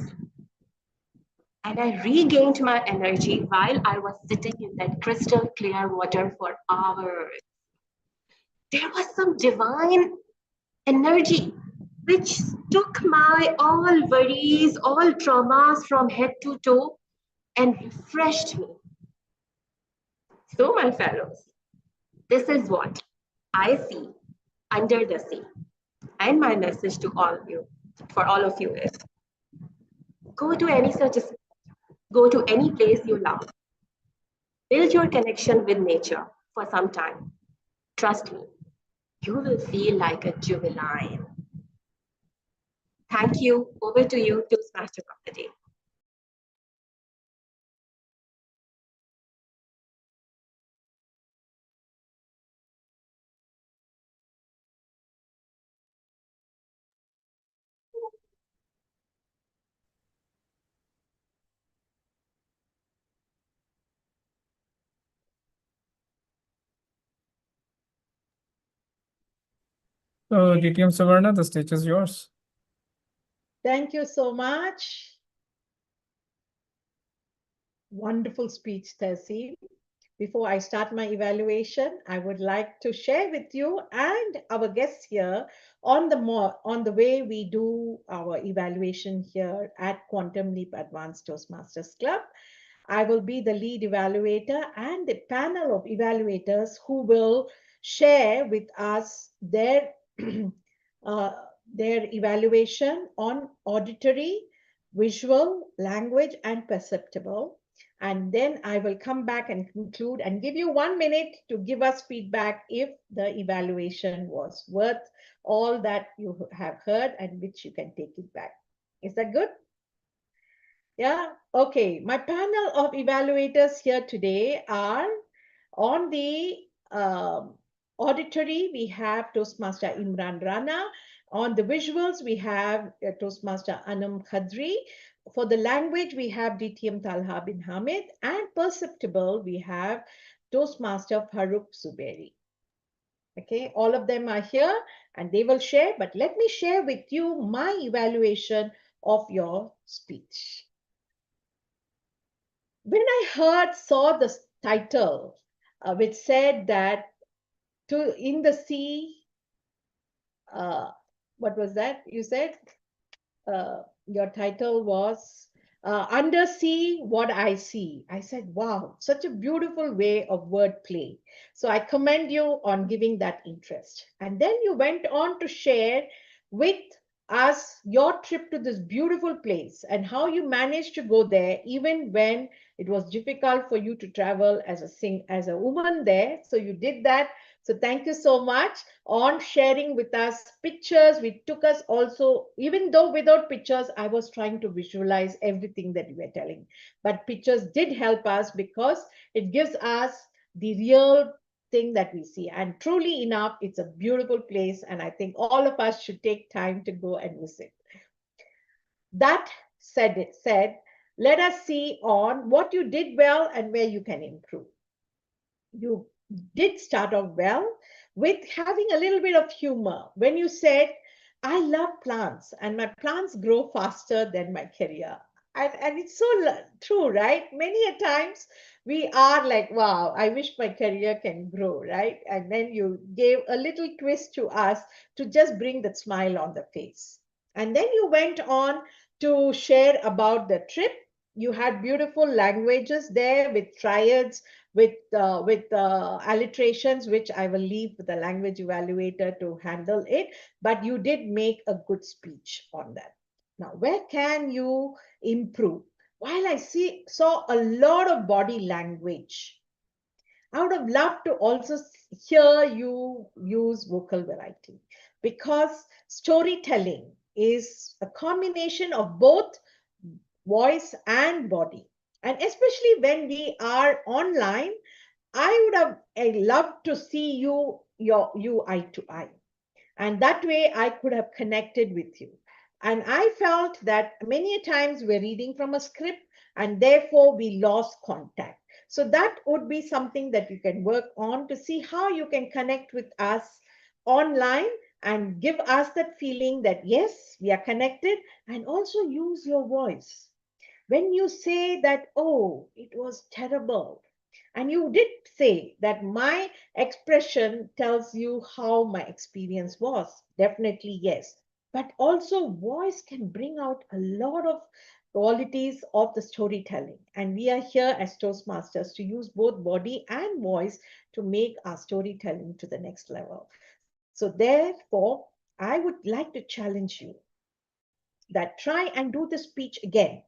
And I regained my energy while I was sitting in that crystal clear water for hours. There was some divine energy which took my all worries, all traumas from head to toe and refreshed me. So, my fellows, this is what I see under the sea. And my message to all of you, for all of you is, go to any such a, go to any place you love. Build your connection with nature for some time. Trust me, you will feel like a juvenile. Thank you. Over to you, Toastmaster of the Day. So, DTM Savarna, the stage is yours. Thank you so much. Wonderful speech, Tehseen. Before I start my evaluation, I would like to share with you and our guests here on the way we do our evaluation here at Quantum Leap Advanced Toastmasters Club. I will be the lead evaluator and the panel of evaluators who will share with us their evaluation on auditory, visual, language, and perceptible. And then I will come back and conclude and give you 1 minute to give us feedback if the evaluation was worth all that you have heard and which you can take it back. Is that good? Yeah, okay. My panel of evaluators here today are on the auditory, we have Toastmaster Imran Rana. On the visuals, we have Toastmaster Anam Khadri. For the language, we have DTM Talha bin Hamid. And perceptible, we have Toastmaster Farooq Zuberi. Okay, all of them are here and they will share, but let me share with you my evaluation of your speech. When I saw the title, which said that in the sea, what was that? You said your title was Undersea, What I See. I said, wow, such a beautiful way of wordplay. So I commend you on giving that interest. And then you went on to share with us your trip to this beautiful place and how you managed to go there even when it was difficult for you to travel as a woman there. So you did that. So thank you so much on sharing with us pictures. We took us also, even though without pictures, I was trying to visualize everything that you were telling. But pictures did help us because it gives us the real thing that we see. And truly enough, it's a beautiful place. And I think all of us should take time to go and visit. That said, let us see on what you did well and where you can improve. You did start off well with having a little bit of humor when you said, I love plants and my plants grow faster than my career. And it's so true, right? Many a times we are like, wow, I wish my career can grow, right? And then you gave a little twist to us to just bring that smile on the face. And then you went on to share about the trip. You had beautiful languages there with triads, with alliterations, which I will leave the language evaluator to handle it, but you did make a good speech on that. Now, where can you improve? While I saw a lot of body language, I would have loved to also hear you use vocal variety, because storytelling is a combination of both voice and body. And especially when we are online, I would have loved to see you eye to eye. And that way I could have connected with you. And I felt that many times we're reading from a script and therefore we lost contact. So that would be something that you can work on to see how you can connect with us online and give us that feeling that, yes, we are connected, and also use your voice. When you say that, oh, it was terrible, and you did say that my expression tells you how my experience was, definitely yes. But also voice can bring out a lot of qualities of the storytelling. And we are here as Toastmasters to use both body and voice to make our storytelling to the next level. So therefore, I would like to challenge you that try and do the speech again,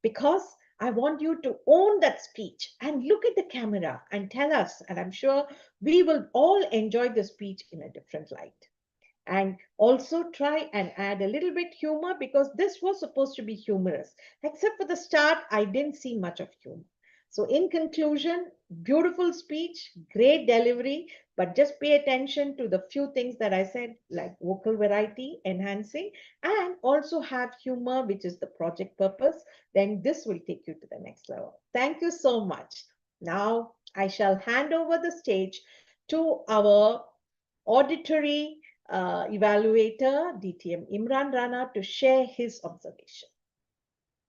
because I want you to own that speech and look at the camera and tell us, and I'm sure we will all enjoy the speech in a different light. And also try and add a little bit humor, because this was supposed to be humorous. Except for the start, I didn't see much of humor. So in conclusion, beautiful speech, great delivery, but just pay attention to the few things that I said, like vocal variety, enhancing, and also have humor, which is the project purpose. Then this will take you to the next level. Thank you so much. Now I shall hand over the stage to our auditory evaluator, DTM Imran Rana, to share his observation.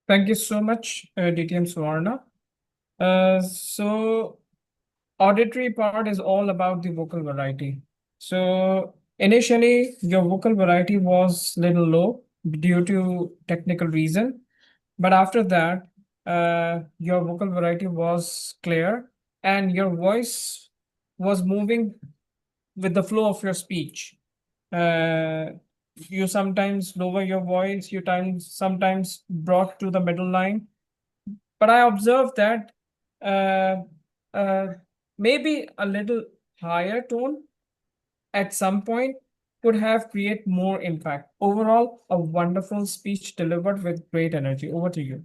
Thank you so much, DTM Suvarna. So auditory part is all about the vocal variety. So initially, your vocal variety was little low due to technical reason, but after that, your vocal variety was clear and your voice was moving with the flow of your speech. You sometimes lower your voice, you sometimes brought to the middle line. But I observed that maybe a little higher tone at some point could have created more impact. Overall, a wonderful speech delivered with great energy. Over to you.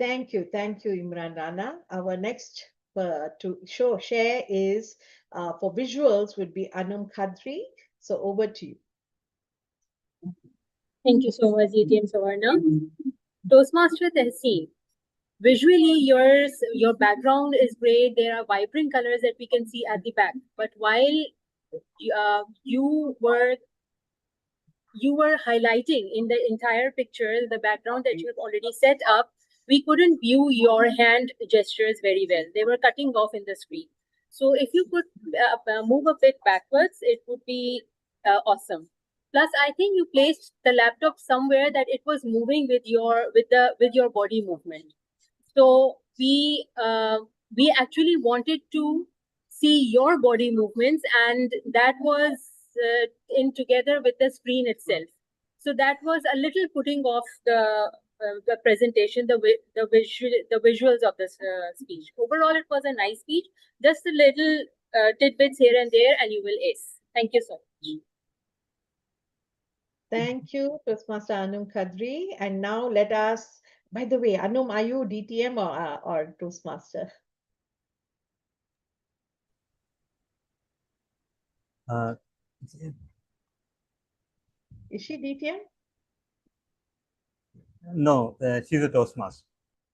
Thank you, Imran Rana. Our next to share is for visuals would be Anum Khadri. So over to you. Thank you so much, DTM Suvarna. Toastmaster Tehseen, visually your background is great. There are vibrant colors that we can see at the back. But while you were highlighting in the entire picture the background that you have already set up, we couldn't view your hand gestures very well. They were cutting off in the screen. So if you could move a bit backwards, it would be awesome. Plus, I think you placed the laptop somewhere that it was moving with your body movement. So we actually wanted to see your body movements, and that was in together with the screen itself. So that was a little putting off the presentation, the visuals of this speech. Overall, it was a nice speech. Just a little tidbits here and there, and you will ace. Thank you so much. Thank you, Toastmaster Anum Khadri. And now let us, by the way, Anum, are you DTM or Toastmaster? Is she DTM? No, she's a Toastmaster.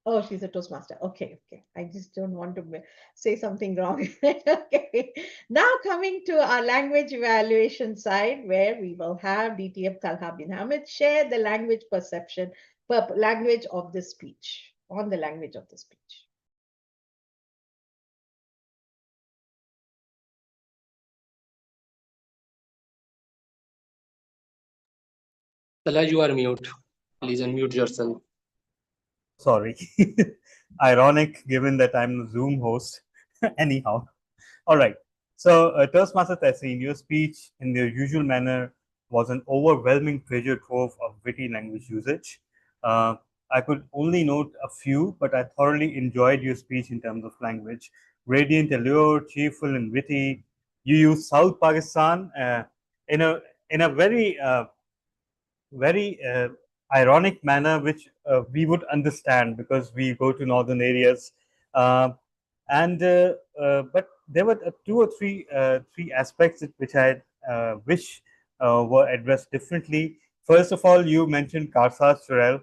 Oh, she's a Toastmaster. Okay. I just don't want to say something wrong. Okay. Now coming to our language evaluation side, where we will have DTF Talha bin Hamid share the language perception, language of the speech, on the language of the speech. Talha, you are mute. Please unmute yourself. Sorry. Ironic, given that I'm the Zoom host. Anyhow. All right. So, Toastmaster Tehseen, your speech in their usual manner was an overwhelming treasure trove of witty language usage. I could only note a few, but I thoroughly enjoyed your speech in terms of language. Radiant allure, cheerful and witty. You used South Pakistan in a very ironic manner, which we would understand because we go to northern areas. But there were two or three aspects which I wish were addressed differently. First of all, you mentioned Karsaz Churel,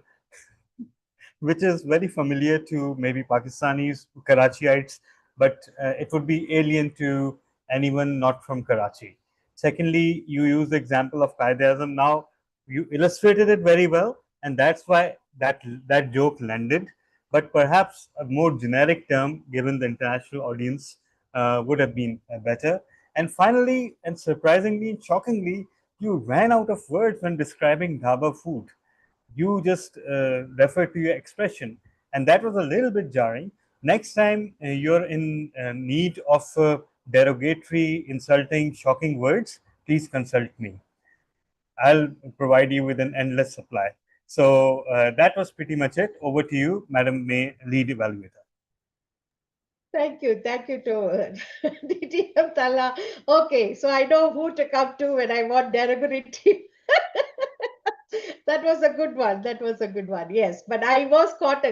which is very familiar to maybe Pakistanis, Karachiites, but it would be alien to anyone not from Karachi. Secondly, you use the example of Qaid-e-Azam. Now, you illustrated it very well, and that's why that joke landed. But perhaps a more generic term, given the international audience, would have been better. And finally, and surprisingly, shockingly, you ran out of words when describing dhaba food. you just referred to your expression, and that was a little bit jarring. Next time you're in need of derogatory, insulting, shocking words, please consult me. I'll provide you with an endless supply. So that was pretty much it. Over to you, Madam May, lead evaluator. Thank you to DTM Tala. Okay, so I know who to come to when I want derogatory. That was a good one. That was a good one. Yes, but I was caught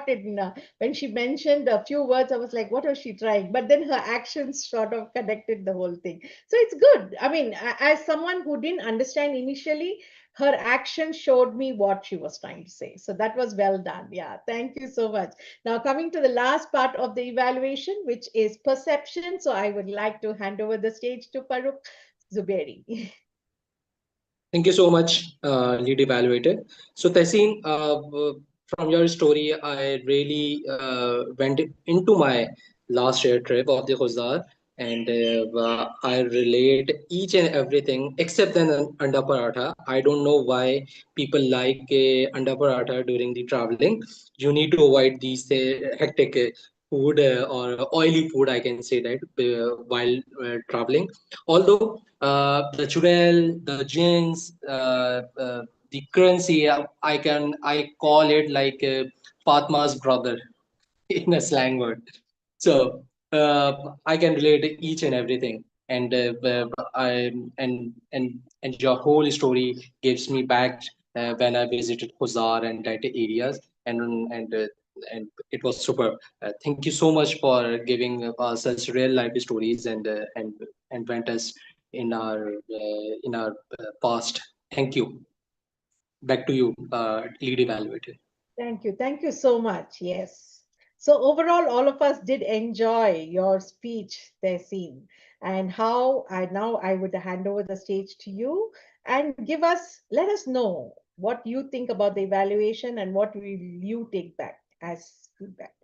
in when she mentioned a few words. I was like, what was she trying? But then her actions sort of connected the whole thing. So it's good. I mean, as someone who didn't understand initially, her action showed me what she was trying to say. So that was well done. Yeah, thank you so much. Now coming to the last part of the evaluation, which is perception. So I would like to hand over the stage to Farooq Zubairi. Thank you so much, lead evaluator. So Tehseen, from your story, I really went into my last year trip of the Khuzar, and I relate each and everything except an anda paratha. I don't know why people like anda paratha during the traveling. You need to avoid these hectic food or oily food, I can say that, while traveling. Although the churel, the jeans, the currency, I call it like Fatma's brother in a slang word. So I can relate each and everything, and and your whole story gives me back when I visited Khuzar and that areas, and it was super. Thank you so much for giving such real life stories and went us in our past. Thank you. Back to you, lead evaluator. Thank you so much. Yes. So overall, all of us did enjoy your speech, Tehseen, and how I would hand over the stage to you and let us know what you think about the evaluation and what will you take back as feedback.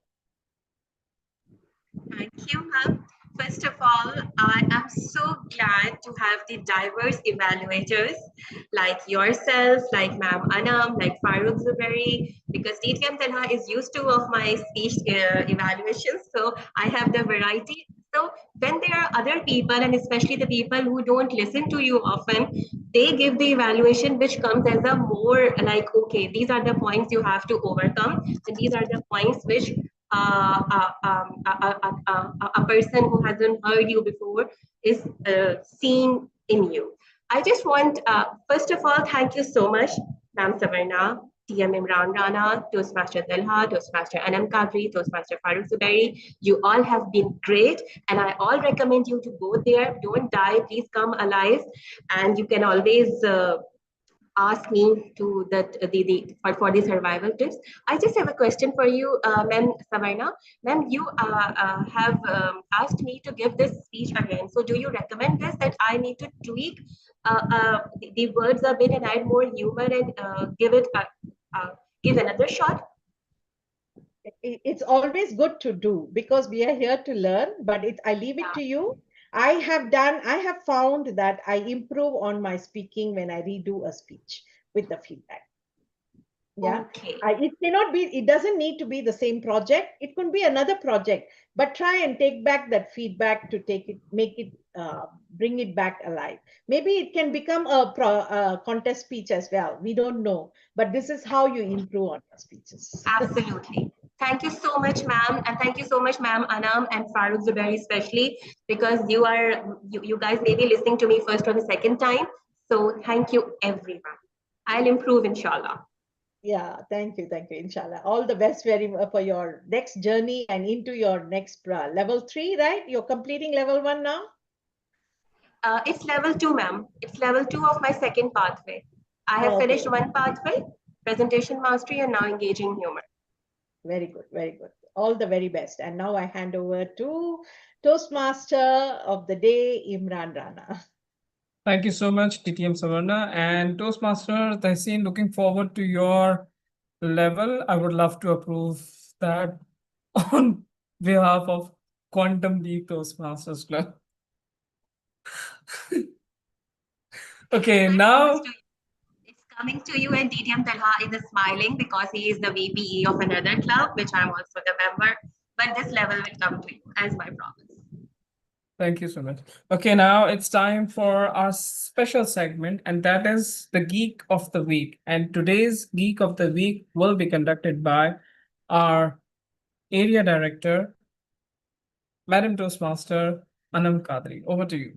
Thank you, ma'am. First of all, I am so glad to have the diverse evaluators like yourself, like Ma'am Anam, like Farooq Zubairi, because DTM Talha is used to of my speech evaluations, so I have the variety. So when there are other people, and especially the people who don't listen to you often, they give the evaluation which comes as a more like, okay, these are the points you have to overcome, and these are the points which a person who hasn't heard you before is seeing in you. I just want, first of all, thank you so much, Ma'am Savarna, TM Imran Rana, Toastmaster Talha, Toastmaster Anam Kadri, Toastmaster Farooq Zubairi. You all have been great, and I all recommend you to go there. Don't die, please come alive, and you can always ask me to for the survival tips. I just have a question for you, Ma'am Savarna. Ma'am, you have asked me to give this speech again. So do you recommend this, that I need to tweak the words a bit and add more humor and give another shot? It's always good to do because we are here to learn, but I leave it to you. I have found that I improve on my speaking when I redo a speech with the feedback. Yeah. Okay. It doesn't need to be the same project. It could be another project, but try and take back that feedback to bring it back alive. Maybe it can become a contest speech as well. We don't know, but this is how you improve on your speeches. Absolutely. Thank you so much, ma'am. And thank you so much, ma'am Anam and Farooq Zubairi, especially because you guys may be listening to me first or the second time. So thank you, everyone. I'll improve, inshallah. Yeah, thank you, inshallah. All the best for your next journey and into your next level 3, right? You're completing level 1 now? It's level 2, ma'am. It's level 2 of my second pathway. I have finished one pathway, presentation mastery, and now engaging humor. Very good, very good. All the very best. And now I hand over to Toastmaster of the day, Imran Rana. Thank you so much, TTM Savarna. And Toastmaster Tehseen, looking forward to your level. I would love to approve that on behalf of Quantum Leap Toastmasters Club. Okay, now Coming to you, and DTM Talha is smiling because he is the VPE of another club, which I'm also the member. But this level will come to you as my promise. Thank you so much. Okay, now it's time for our special segment, and that is the Geek of the Week. And today's Geek of the Week will be conducted by our Area Director, Madam Toastmaster, Anam Kadri. Over to you.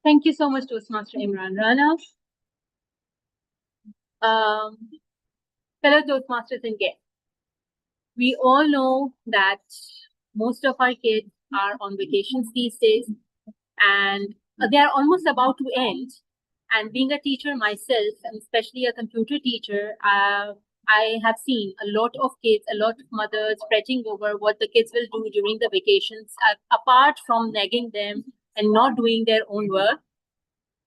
Thank you so much, Toastmaster Imran Rana. Fellow Toastmasters and guests, we all know that most of our kids are on vacations these days, and they are almost about to end. And being a teacher myself, and especially a computer teacher, I have seen a lot of kids, a lot of mothers fretting over what the kids will do during the vacations, apart from nagging them and not doing their own work.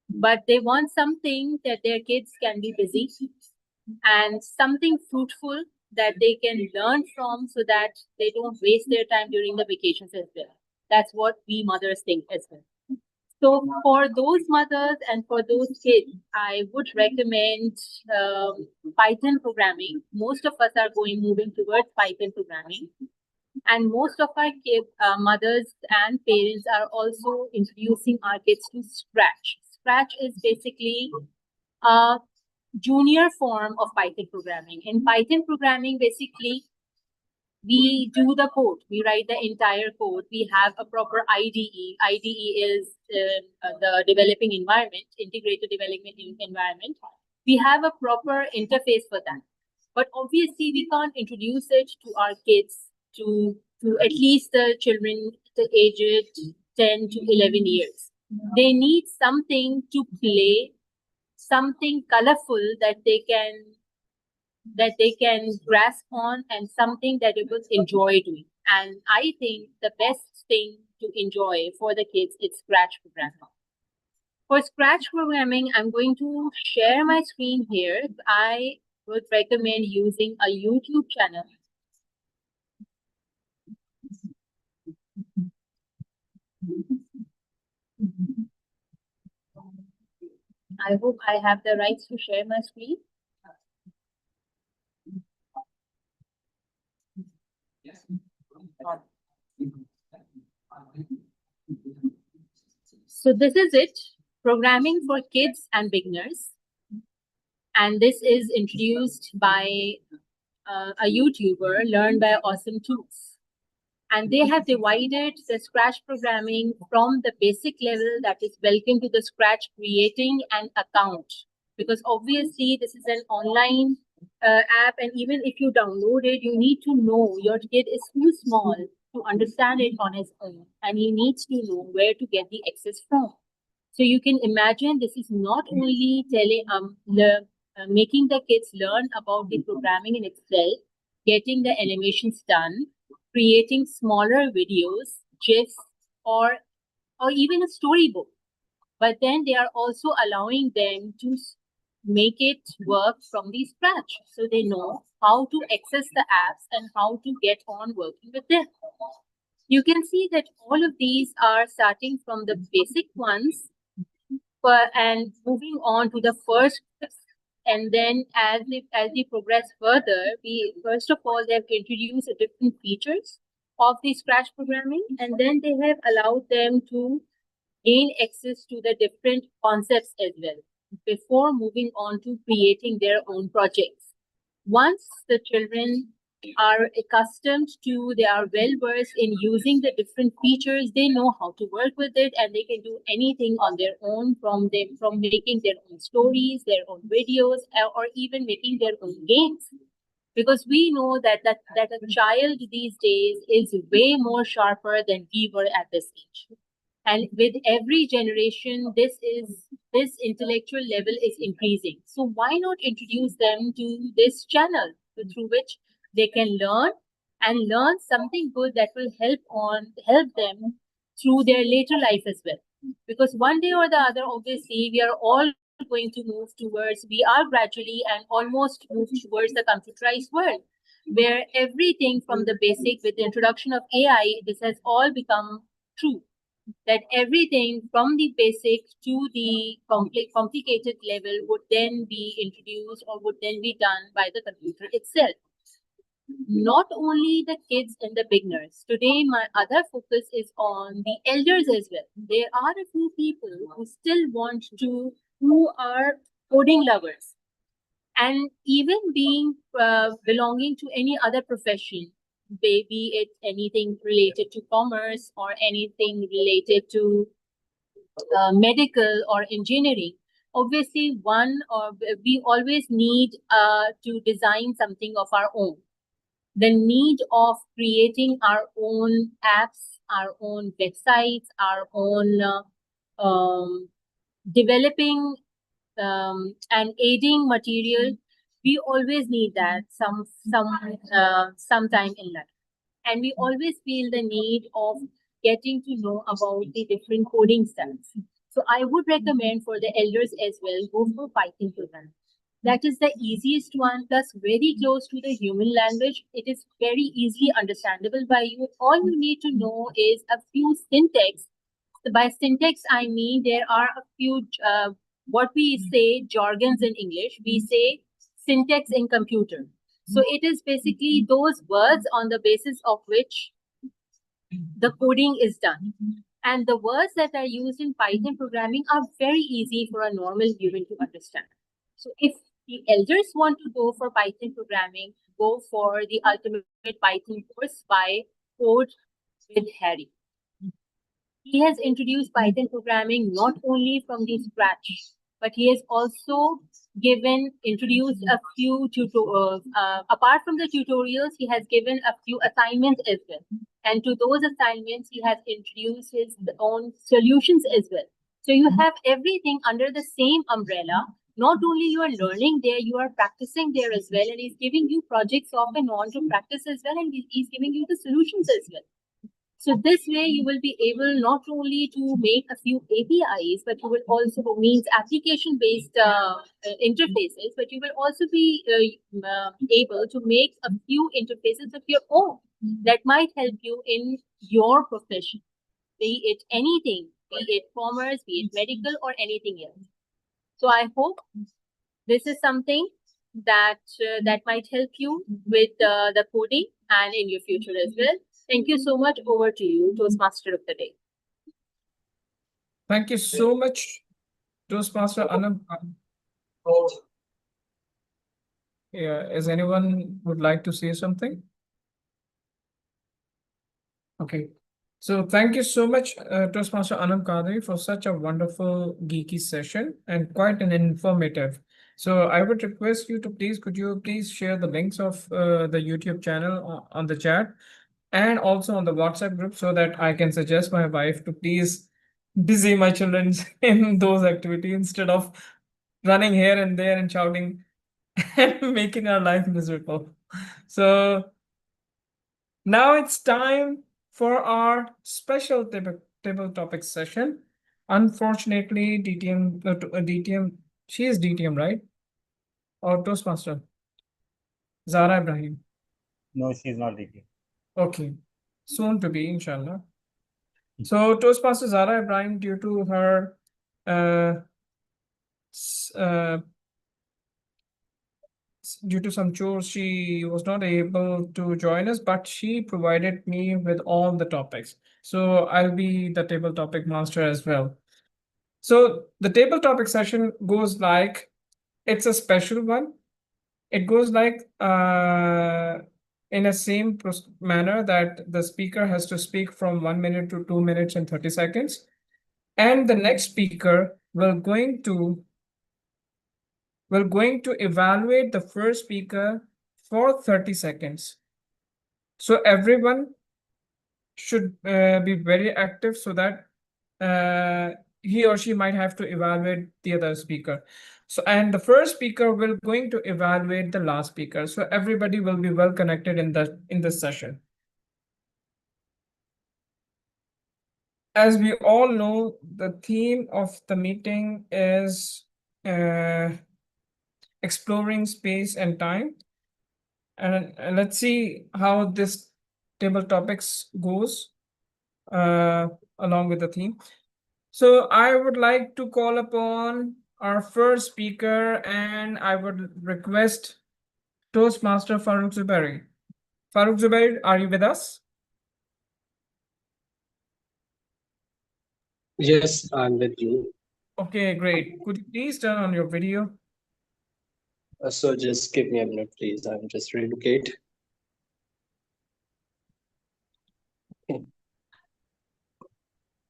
But they want something that their kids can be busy and something fruitful that they can learn from so that they don't waste their time during the vacations as well. That's what we mothers think as well. So for those mothers and for those kids, I would recommend Python programming. Most of us are moving towards Python programming. And most of our mothers and parents are also introducing our kids to Scratch. Scratch is basically a junior form of Python programming. In Python programming, basically, we do the code. We write the entire code. We have a proper IDE. IDE is the developing environment, integrated development environment. We have a proper interface for that. But obviously, we can't introduce it to our kids, to at least the children aged 10 to 11 years. They need something to play, something colorful that they can grasp on, and something that they will enjoy doing. And I think the best thing to enjoy for the kids is Scratch programming. For Scratch programming, I'm going to share my screen here. I would recommend using a YouTube channel. I hope I have the rights to share my screen. So this is it, Programming for Kids and Beginners. And this is introduced by a YouTuber, Learn by Awesome Tools. And they have divided the Scratch programming from the basic level, that is welcome to the Scratch, creating an account. Because obviously this is an online app, and even if you download it, you need to know your kid is too small to understand it on his own, and he needs to know where to get the access from. So you can imagine this is not only making the kids learn about the programming in itself, getting the animations done, creating smaller videos, GIFs, or even a storybook. But then they are also allowing them to make it work from the Scratch, so they know how to access the apps and how to get on working with them. You can see that all of these are starting from the basic ones and moving on to the first. And then as we progress further, first of all, they have introduced the different features of the Scratch programming, and then they have allowed them to gain access to the different concepts as well before moving on to creating their own projects. Once the children are accustomed to, they are well versed in using the different features, they know how to work with it, and they can do anything on their own, from making their own stories, their own videos, or even making their own games. Because we know that a child these days is way more sharper than we were at this age. And with every generation, this intellectual level is increasing. So why not introduce them to this channel through which they can learn something good that will help them through their later life as well. Because one day or the other, obviously, we are all going to we are gradually and almost move towards the computerized world, where everything from the basic, with the introduction of AI, this has all become true. that everything from the basic to the complicated level would then be introduced or would then be done by the computer itself. Not only the kids and the beginners. Today, my other focus is on the elders as well. There are a few people who still want to, who are coding lovers. And even being belonging to any other profession, be it anything related to commerce or anything related to medical or engineering, obviously we always need to design something of our own. The need of creating our own apps, our own websites, our own developing and aiding material, we always need that sometime in life. And we always feel the need of getting to know about the different coding styles. So I would recommend for the elders as well, go for Python programming. That is the easiest one, plus very close to the human language. It is very easily understandable by you. All you need to know is a few syntax. So by syntax, I mean there are a few, what we say jargons in English, we say syntax in computer. So it is basically those words on the basis of which the coding is done. And the words that are used in Python programming are very easy for a normal human to understand. So if the elders want to go for Python programming, go for the Ultimate Python course by Code with Harry. He has introduced Python programming not only from the scratch, but he has also introduced a few tutorials. Apart from the tutorials, he has given a few assignments as well. And to those assignments, he has introduced his own solutions as well. So you have everything under the same umbrella. Not only you are learning there, you are practicing there as well. And he's giving you projects off and on to practice as well. And he's giving you the solutions as well. So this way you will be able not only to make a few APIs, but you will also means application-based interfaces, but you will also be able to make a few interfaces of your own that might help you in your profession, be it anything, be it commerce, be it medical or anything else. So I hope this is something that that might help you with the coding and in your future as well. Thank you so much. Over to you, Toastmaster of the Day. Thank you so much, Toastmaster Anam. Yeah, is anyone would like to say something? Okay. So thank you so much, Toastmaster Anam Kadri, for such a wonderful geeky session and quite an informative. So I would request you to could you please share the links of the YouTube channel on the chat and also on the WhatsApp group so that I can suggest my wife to please busy my children in those activities instead of running here and there and shouting and making our life miserable. So now it's time for our special table topic session. Unfortunately, DTM, she is DTM, right? Or Toastmaster? Zara Ibrahim. No, she's not DTM. Okay, soon to be, inshallah. So Toastmaster Zara Ibrahim, due to her due to some chores, she was not able to join us, but she provided me with all the topics. So I'll be the table topic master as well. So the table topic session goes like, it's a special one. It goes like in a same manner that the speaker has to speak from 1 minute to 2 minutes and 30 seconds. And the next speaker will going to evaluate the first speaker for 30 seconds. So everyone should be very active so that he or she might have to evaluate the other speaker. So, and the first speaker will going to evaluate the last speaker. So everybody will be well connected in this session. As we all know, the theme of the meeting is exploring space and time. And let's see how this table topics goes. along with the theme. So I would like to call upon our first speaker, and I would request Toastmaster Farooq Zubairi. Farooq Zubairi, are you with us? Yes, I'm with you. Okay, great. Could you please turn on your video? So just give me a minute, please. I'm just relocate. Okay.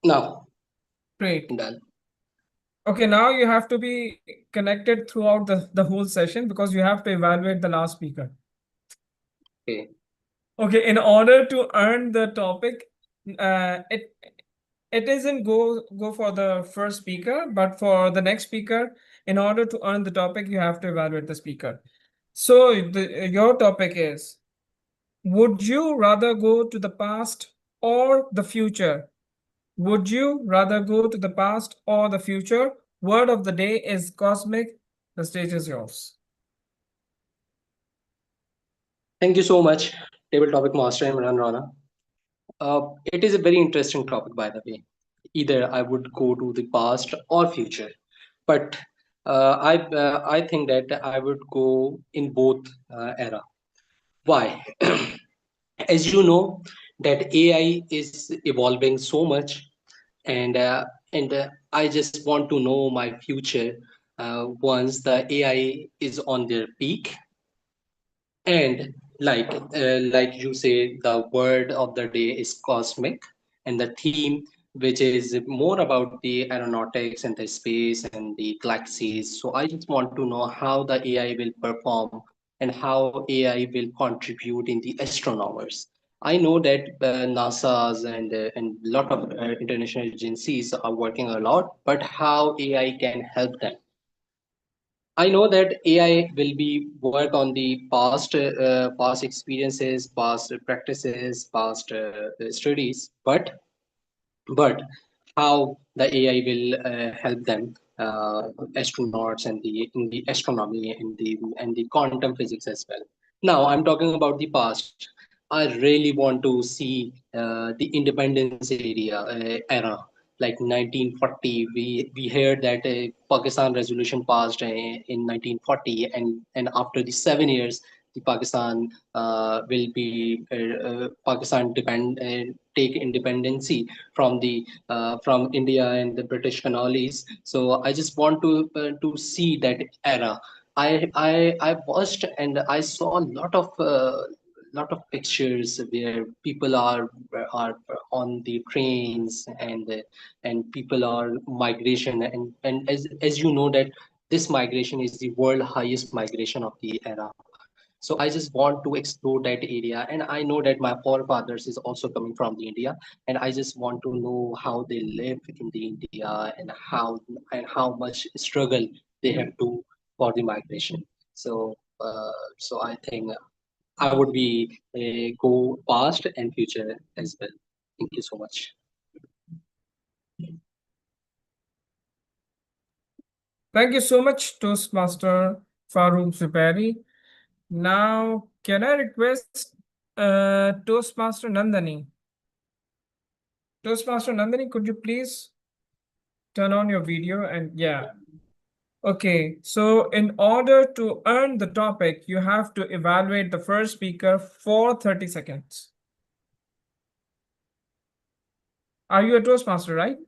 Now, Great. done. Okay, now you have to be connected throughout the whole session because you have to evaluate the last speaker. Okay. Okay, in order to earn the topic, it isn't go for the first speaker, but for the next speaker, in order to earn the topic, you have to evaluate the speaker. So your topic is, would you rather go to the past or the future? Would you rather go to the past or the future? Word of the day is cosmic. The stage is yours. Thank you so much, Table Topic Master Imran Rana. It is a very interesting topic, by the way. Either I would go to the past or future, but I think that I would go in both era. Why? As you know, that AI is evolving so much, and I just want to know my future once the AI is on their peak. And like you say, the word of the day is cosmic, and the theme, which is more about the aeronautics and the space and the galaxies. So I just want to know how the AI will perform and how AI will contribute in the astronomers. I know that NASA's and lot of international agencies are working a lot, but how AI can help them? I know that AI will be work on the past experiences, past practices, past studies, but how the AI will help them, astronauts and the in the astronomy and the quantum physics as well. Now I'm talking about the past. I really want to see the independence era, like 1940. We heard that Pakistan resolution passed in 1940, and after the 7 years, the Pakistan will be Pakistan take independency from India and the British colonies. So I just want to see that era. I watched and I saw a lot of pictures where people are on the trains, and people are migration, and as you know that this migration is the world highest migration of the era. So I just want to explore that area, and I know that my forefathers is also coming from the India, and I just want to know how they live in the India, and how much struggle they have to for the migration. So I think I would be go past and future as well. Thank you so much. Thank you so much, Toastmaster Farooq Zubairi. Now, can I request Toastmaster Nandini? Toastmaster Nandini, could you please turn on your video? And yeah. Okay, so in order to earn the topic, you have to evaluate the first speaker for 30 seconds. Are you a Toastmaster, right?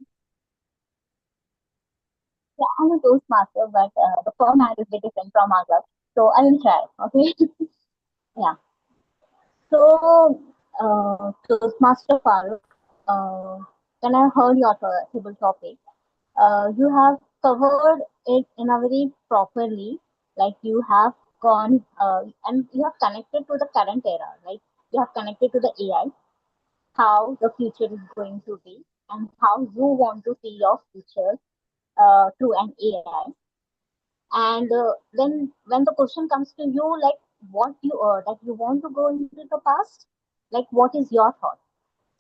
Yeah, I'm a Toastmaster, but the format is different from our club. So I will try, okay? Yeah. So, Toastmaster Farooq, when I heard your table topic, you have covered it in a very properly, like you have gone and you have connected to the current era, right? You have connected to the AI, how the future is going to be, and how you want to see your future through an AI. And when the question comes to you, like what you that you want to go into the past, like what is your thought?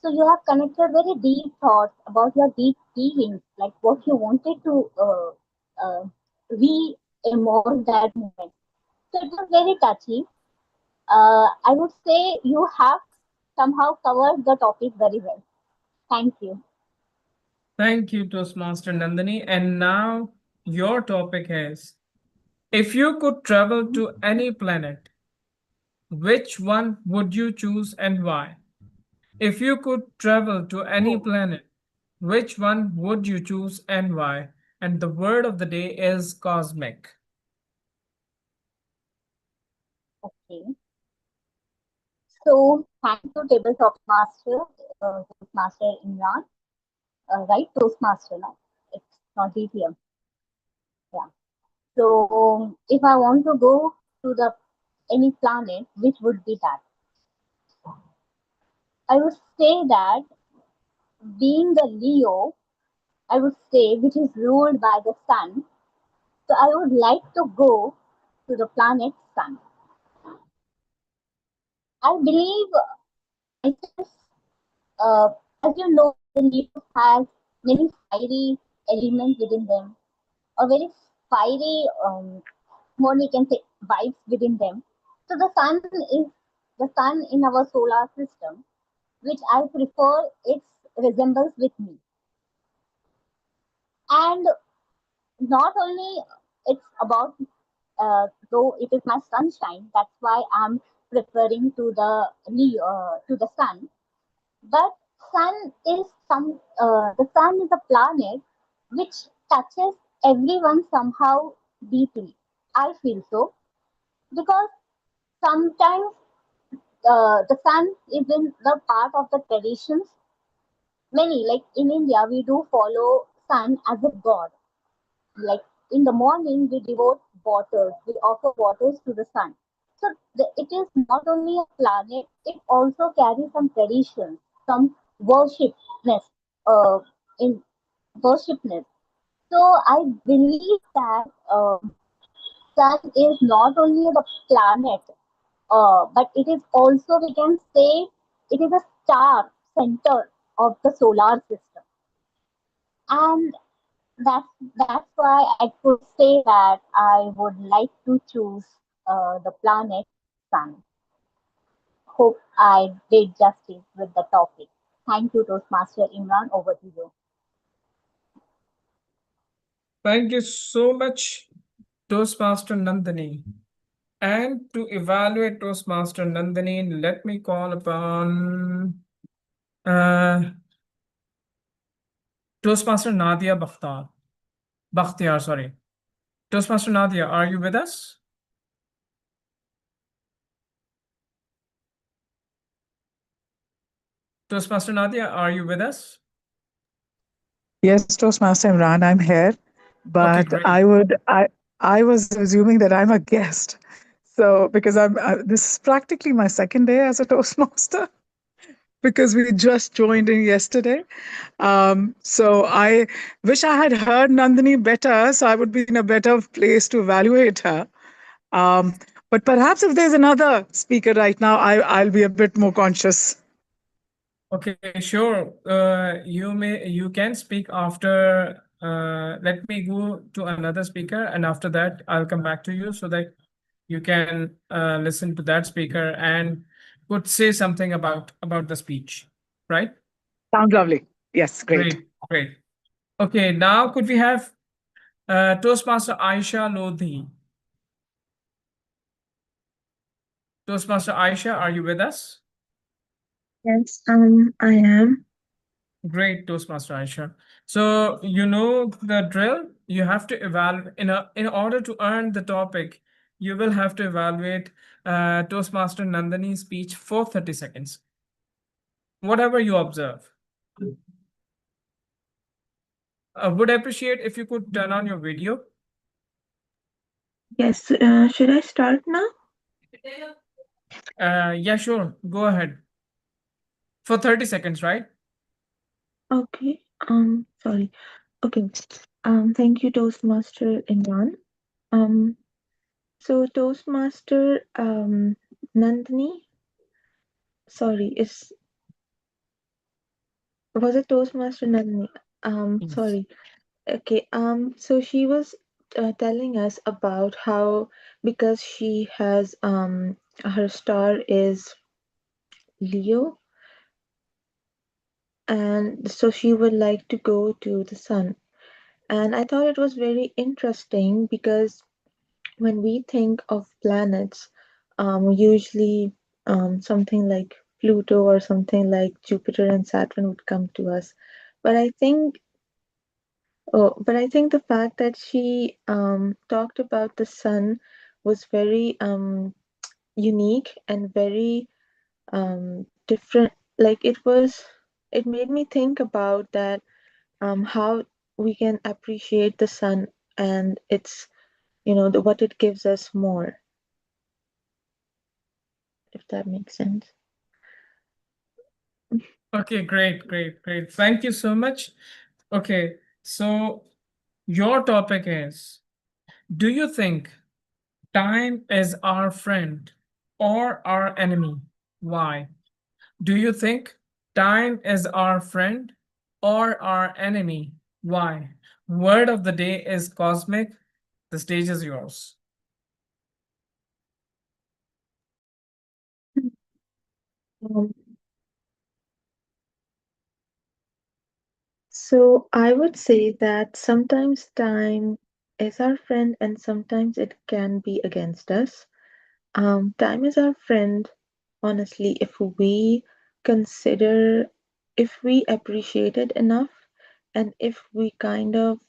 So you have connected very deep thoughts about your deep feelings, like what you wanted to re-emerge that moment. So it was very touchy. I would say you have somehow covered the topic very well. Thank you. Thank you, Toastmaster Nandini. And now your topic is, if you could travel to any planet, which one would you choose and why? If you could travel to any planet, which one would you choose and why? And the word of the day is cosmic. Okay. So thank you, Tabletop Master, Toastmaster Imran. Right, Toastmaster, no? It's not here. Yeah. So if I want to go to the any planet, which would be that? I would say that being the Leo, I would say, which is ruled by the sun. So I would like to go to the planet Sun. I believe myself, as you know, the Leo has many fiery elements within them, or very fiery, more we can say, vibes within them. So the sun is the sun in our solar system, which I prefer its resembles with me. And not only it's about though it is my sunshine, that's why I'm preferring to the sun. But the sun is a planet which touches everyone somehow deeply. I feel so because sometimes the sun is in the part of the traditions. Many, like in India, we do follow sun as a god. Like in the morning, we devote waters, we offer waters to the sun. So it is not only a planet, it also carries some traditions, some worshipness, in worshipness. So I believe that sun is not only the planet, but it is also, we can say, it is a star center of the solar system. And that's why I could say that I would like to choose the planet Sun. Hope I did justice with the topic. Thank you, Toastmaster Imran. Over to you. Thank you so much, Toastmaster Nandini. And to evaluate Toastmaster Nandini, let me call upon Toastmaster Nadia Bakhtiar, sorry. Toastmaster Nadia, are you with us? Toastmaster Nadia, are you with us? Yes, Toastmaster Imran, I'm here, but great. I was assuming that I'm a guest. So because this is practically my second day as a Toastmaster because we just joined in yesterday. So I wish I had heard Nandini better, so I would be in a better place to evaluate her. But perhaps if there's another speaker right now, I'll be a bit more conscious. Okay, sure. You can speak after. Let me go to another speaker, and after that, I'll come back to you so that you can listen to that speaker and could say something about the speech, right? Sounds lovely. Yes, great. Great. Okay, now could we have Toastmaster Aisha Lodhi? Toastmaster Aisha, are you with us? Yes, I am. Great, Toastmaster Aisha. So you know the drill. You have to evaluate in order to earn the topic. You will have to evaluate Toastmaster Nandini's speech for 30 seconds. Whatever you observe. Would appreciate if you could turn on your video. Yes, should I start now? Yeah, sure. Go ahead. For 30 seconds, right? Okay. Sorry. Okay. Thank you, Toastmaster Imran. So Toastmaster Nandini. Sorry, was it Toastmaster Nandini? Yes. Sorry. Okay. So she was telling us about how because she has her star is Leo. and so she would like to go to the sun. And I thought it was very interesting because when we think of planets, usually something like Pluto or something like Jupiter and Saturn would come to us. But I think, but I think the fact that she talked about the sun was very unique and very different. Like it made me think about that how we can appreciate the sun and its, what it gives us more, if that makes sense. Okay, great. Thank you so much. Okay, so your topic is, do you think time is our friend or our enemy? Why? Do you think time is our friend or our enemy? Why? Word of the day is cosmic. The stage is yours. Um, so I would say that sometimes time is our friend and sometimes it can be against us. Time is our friend, honestly, if we consider, if we appreciate it enough, and if we kind of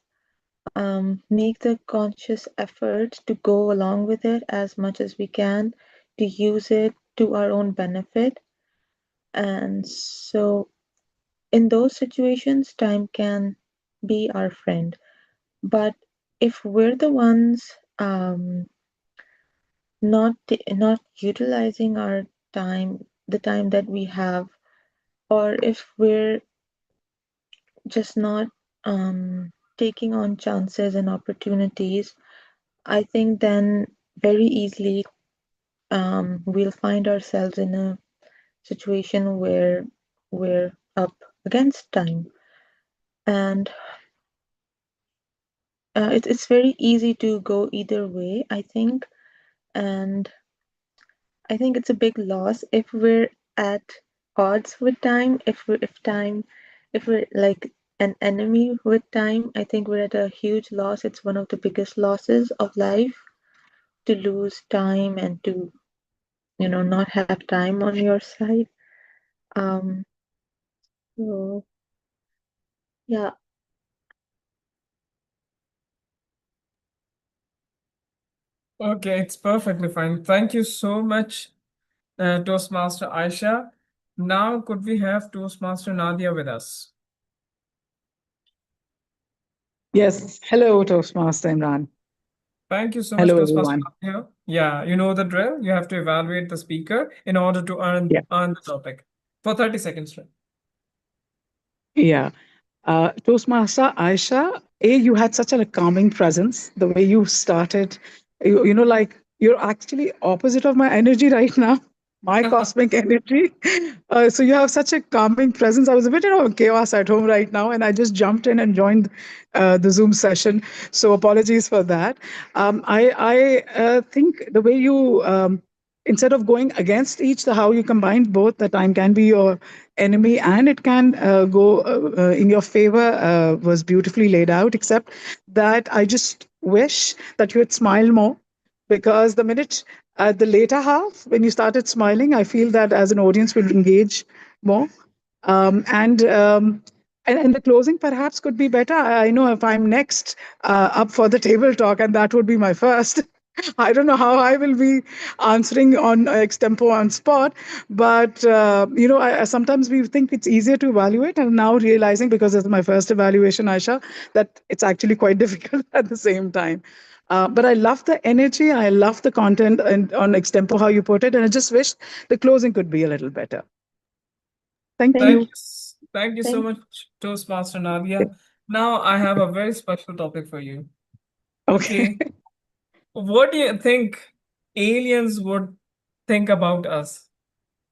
make the conscious effort to go along with it as much as we can, to use it to our own benefit. And so, in those situations, time can be our friend. But if we're the ones not utilizing our time, the time that we have, or if we're just not taking on chances and opportunities, I think then very easily we'll find ourselves in a situation where we're up against time. And it's very easy to go either way, I think. And I think it's a big loss if we're at odds with time, if we're like an enemy with time, I think we're at a huge loss. It's one of the biggest losses of life to lose time and to, not have time on your side. Um, so yeah. Okay, it's perfectly fine. Thank you so much, Toastmaster Aisha. Now, could we have Toastmaster Nadia with us? Yes. Hello, Toastmaster Imran. Thank you so much, Hello, Toastmaster everyone. Nadia. Yeah, you know the drill. You have to evaluate the speaker in order to Yeah. earn the topic for 30 seconds. Yeah. Toastmaster Aisha, you had such a calming presence. The way you started, like you're actually opposite of my energy right now, my cosmic energy. So you have such a calming presence. I was a bit in chaos at home right now, and I just jumped in and joined the Zoom session. So apologies for that. I think the way you instead of going against each, the how you combined both, the time can be your enemy and it can go in your favor was beautifully laid out, except that I just wish that you had smiled more, because the minute at the later half when you started smiling, I feel that as an audience we'll engage more. And the closing perhaps could be better. I know if I'm next up for the table talk, and that would be my first. I don't know how I will be answering on extempo on spot, but sometimes we think it's easier to evaluate, and now realizing, because it's my first evaluation, Aisha, that it's actually quite difficult at the same time. But I love the energy, I love the content, and on extempo how you put it, and I just wish the closing could be a little better. Thank you. Thank you so much, Toastmaster Nadia. Now I have a very special topic for you. Okay. What do you think aliens would think about us?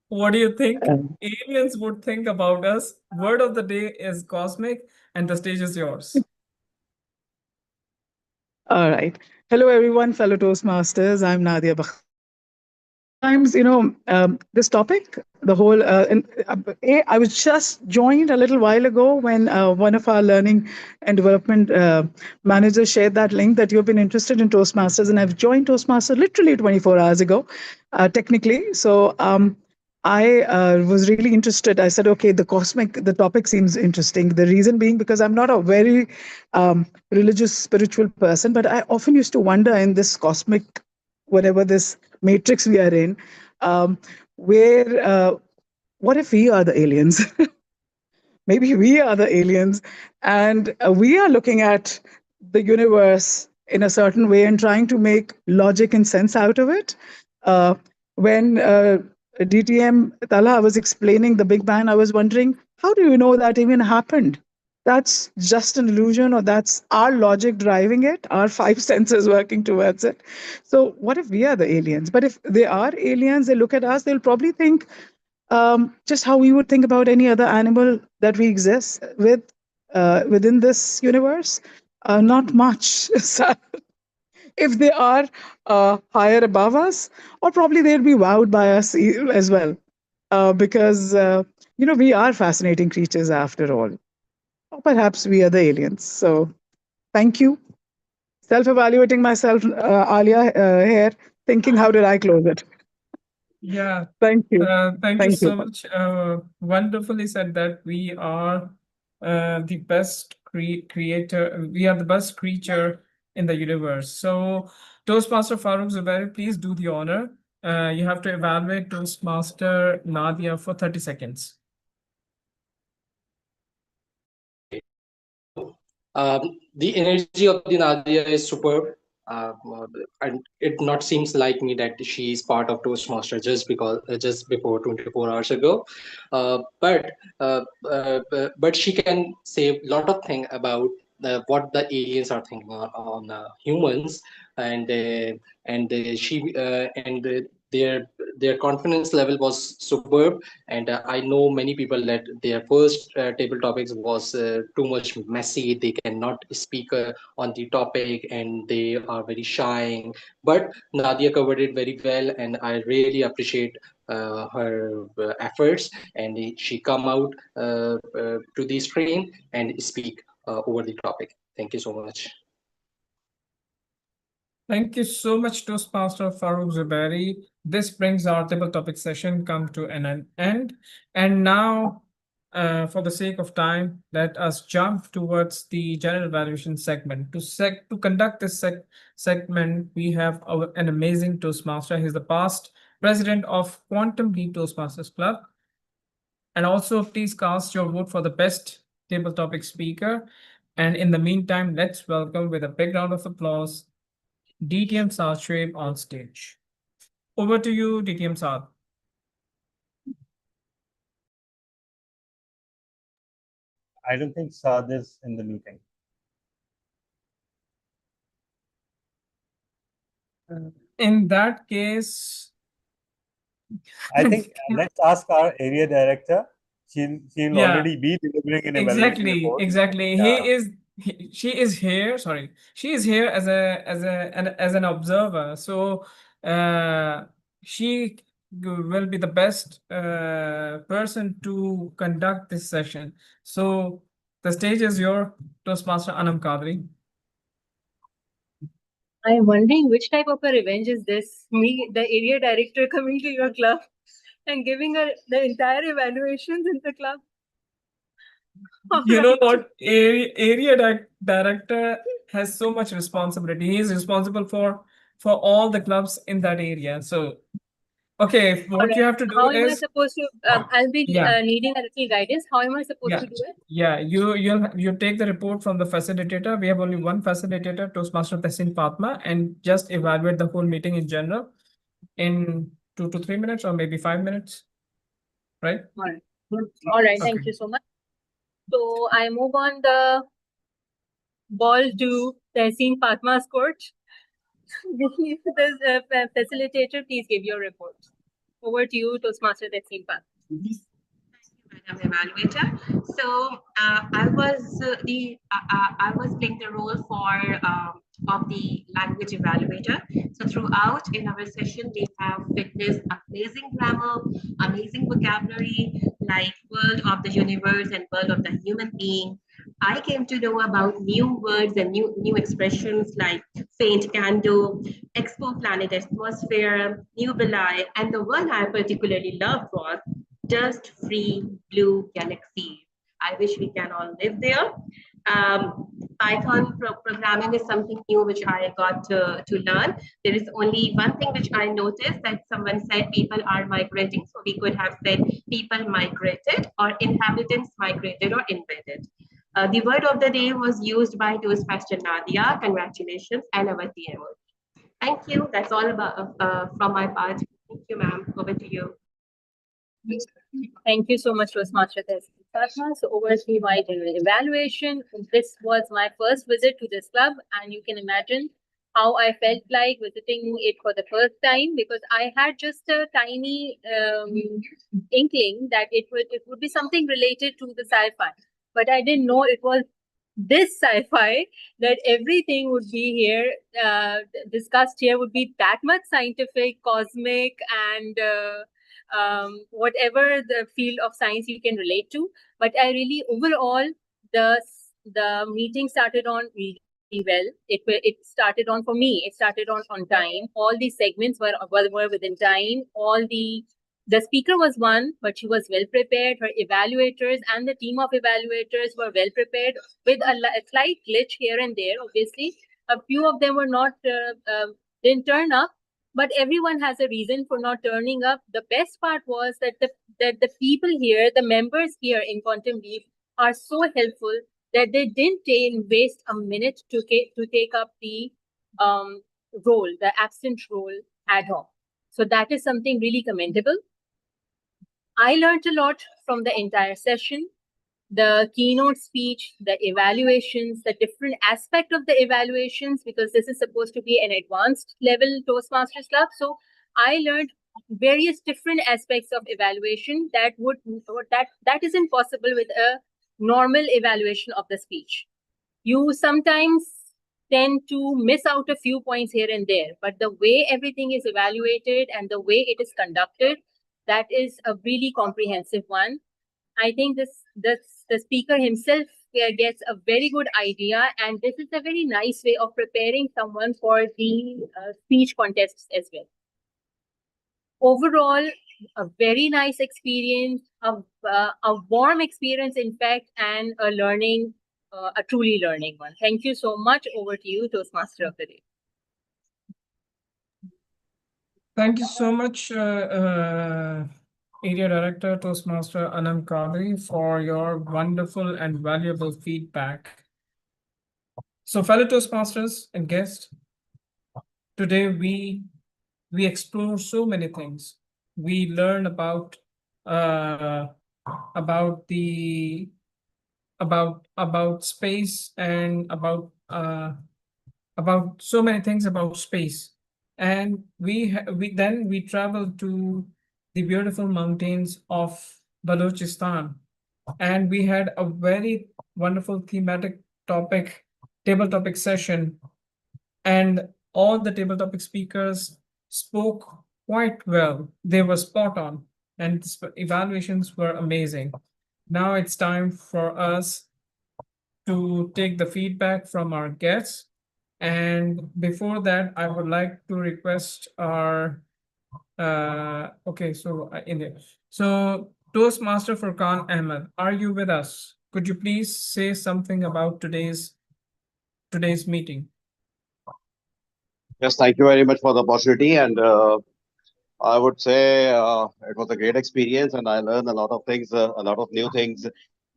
What do you think aliens would think about us? Word of the day is cosmic, and the stage is yours. All right. Hello, everyone, fellow Toastmasters. I'm Nadia Bakh. Sometimes, this topic, the whole, I was just joined a little while ago when one of our learning and development managers shared that link that you've been interested in Toastmasters, and I've joined Toastmasters literally 24 hours ago, technically. So I was really interested. I said, okay, the topic seems interesting. The reason being because I'm not a very religious, spiritual person, but I often used to wonder in this cosmic, whatever this matrix we are in, where what if we are the aliens? Maybe we are the aliens, and we are looking at the universe in a certain way and trying to make logic and sense out of it. When DTM Talha was explaining the Big Bang, I was wondering, how do you know that even happened? That's just an illusion, or that's our logic driving it, our five senses working towards it. So, what if we are the aliens? But if they are aliens, they look at us, they'll probably think just how we would think about any other animal that we exist with within this universe. Not much. So if they are higher above us, or probably they'll be wowed by us as well, because we are fascinating creatures after all. Or perhaps we are the aliens. So thank you. Self-evaluating myself, Alia, here, thinking how did I close it? Yeah. Thank you. Thank you so much. Wonderfully said that we are the best creator. We are the best creature in the universe. So, Toastmaster Farooq Zubairi, please do the honor. You have to evaluate Toastmaster Nadia for 30 seconds. The energy of the Nadia is superb. And it not seems like me that she is part of Toastmaster just before 24 hours ago, but she can say a lot of things about what the aliens are thinking on humans, and their confidence level was superb. And I know many people that their first table topics was too much messy. They cannot speak on the topic, and they are very shy. But Nadia covered it very well, and I really appreciate her efforts. And she come out to the screen and speak over the topic. Thank you so much. Thank you so much, Toastmaster Farooq Zubairi. This brings our table topic session come to an end. And now, for the sake of time, let us jump towards the general evaluation segment. To conduct this segment, we have an amazing Toastmaster. He's the past president of Quantum Leap Toastmasters Club. And also, please cast your vote for the best table topic speaker. And in the meantime, let's welcome with a big round of applause DTM Saad Shoaib on stage. Over to you, DTM Saad. I don't think Saad is in the meeting. In that case, I think let's ask our area director. She'll already be delivering an evaluation report. Exactly. Yeah. She is here. Sorry, she is here as an observer. So she will be the best person to conduct this session. So the stage is your Toastmaster Anam Kadri. I'm wondering which type of a revenge is this? Me, the area director, coming to your club and giving her the entire evaluations in the club. You know what? Area director has so much responsibility. He is responsible for all the clubs in that area. So, okay, what you have to do How am I is supposed to? I'll be needing a little guidance. How am I supposed to do it? Yeah, you take the report from the facilitator. We have only one facilitator, Toastmaster Tehseen Fatma, and just evaluate the whole meeting in general in 2 to 3 minutes or maybe 5 minutes, right? All right. Thank you so much. So I move on the ball to Tehseen Fatma's court. The facilitator, please give your report. Over to you, Toastmaster Tehseen Fatma. evaluator. So I was playing the role for of the language evaluator. So throughout in our session, we have witnessed amazing grammar, amazing vocabulary, like world of the universe and world of the human being. I came to know about new words and new expressions like faint candle, exoplanet atmosphere, nubili, and the one I particularly loved was dust free blue galaxy. I wish we can all live there. Python programming is something new which I got to learn. There is only one thing which I noticed that someone said people are migrating. So we could have said people migrated or inhabitants migrated or invaded. The word of the day was used by Toastmaster Nadia. Congratulations and our TMO. Thank you. That's all about from my part. Thank you, ma'am. Over to you. Thank you so much, Toastmaster Fatma. So over to my evaluation. This was my first visit to this club, and you can imagine how I felt like visiting it for the first time, because I had just a tiny inkling that it would be something related to the sci-fi, but I didn't know it was this sci-fi, that everything would be here discussed here would be that much scientific, cosmic, and whatever the field of science you can relate to. But I really, overall, the meeting started on really well. It started on, for me, it started on time. All the segments were within time. All the speaker was one, but she was well prepared. Her evaluators and the team of evaluators were well prepared, with a slight glitch here and there. Obviously, a few of them were not didn't turn up, but everyone has a reason for not turning up. The best part was that the people here, the members here in Quantum Leap, are so helpful that they didn't waste a minute to take up the role, the absent role ad hoc. So that is something really commendable. I learned a lot from the entire session. The keynote speech, the evaluations, the different aspect of the evaluations, because this is supposed to be an advanced level Toastmasters Club. So I learned various different aspects of evaluation that isn't possible with a normal evaluation of the speech. You sometimes tend to miss out a few points here and there, but the way everything is evaluated and the way it is conducted, that is a really comprehensive one. I think the speaker himself gets a very good idea, and this is a very nice way of preparing someone for the speech contests as well. Overall, a very nice experience, a warm experience, in fact, and a truly learning one. Thank you so much. Over to you, Toastmaster of the Day. Thank you so much, Area Director, Toastmaster Anam Qadri, for your wonderful and valuable feedback. So, fellow Toastmasters and guests, today we explore so many things. We learn about space and about so many things about space. And we traveled to the beautiful mountains of Balochistan, and we had a very wonderful thematic table topic session, and all the table topic speakers spoke quite well. They were spot on, and the evaluations were amazing. Now it's time for us to take the feedback from our guests. And before that, I would like to request our So Toastmaster Furqan Ahmed, are you with us? Could you please say something about today's meeting? Yes, thank you very much for the opportunity, and I would say it was a great experience, and I learned a lot of things, a lot of new things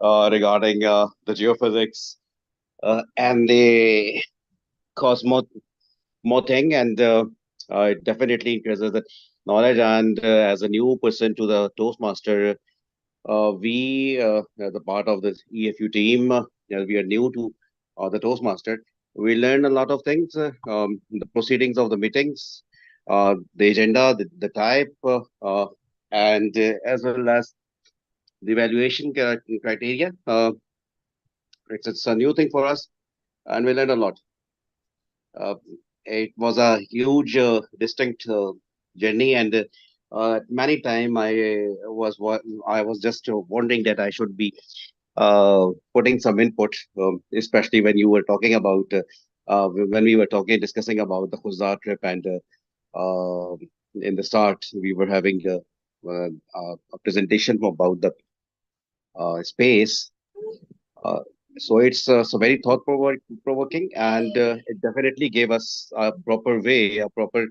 regarding the geophysics and the cosmos thing, and it definitely increases the knowledge. And as a new person to the Toastmaster, we as a part of the EFU team, we are new to the Toastmaster. We learned a lot of things, the proceedings of the meetings, the agenda, the type, and as well as the evaluation criteria. It's a new thing for us, and we learned a lot. It was a huge, distinct journey, and many time I was just wondering that I should be putting some input, especially when you were talking about when we were discussing about the Khuzar trip, and in the start we were having a presentation about the space. So it's so very provoking, and it definitely gave us a proper way, a proper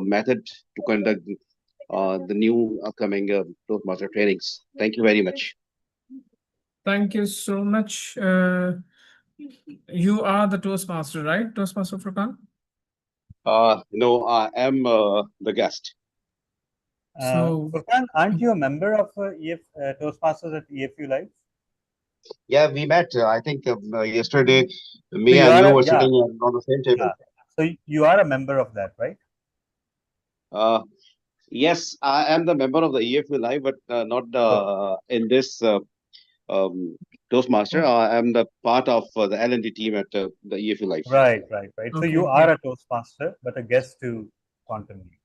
method to conduct the new upcoming Toastmaster trainings. Thank you very much. Thank you so much. You are the Toastmaster, right? Toastmaster Furqan? No, I am the guest. So, Furqan, aren't you a member of Toastmasters at EFU Live? Yeah, we met. I think yesterday, me So you and are you were yeah. sitting on the same table. So you are a member of that, right? Yes, I am the member of the EFU Live, but not in this Toastmaster. I am the part of the L&D team at the EFU Live. Right. So Okay, you are a Toastmaster, but a guest to Quantum Leap.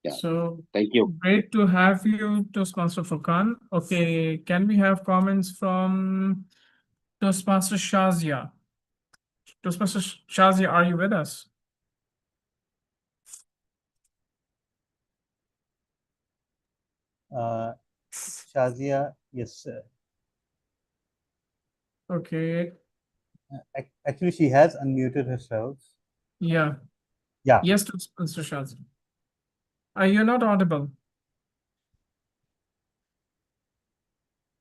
Yeah. So thank you. Great to have you, Toastmaster Furqan. Okay, can we have comments from Toastmaster Shazia? Toastmaster Shazia, are you with us? Shazia, yes, sir. Okay. Actually, she has unmuted herself. Yeah. Yeah. Yes, Toastmaster Shazia. You're not audible.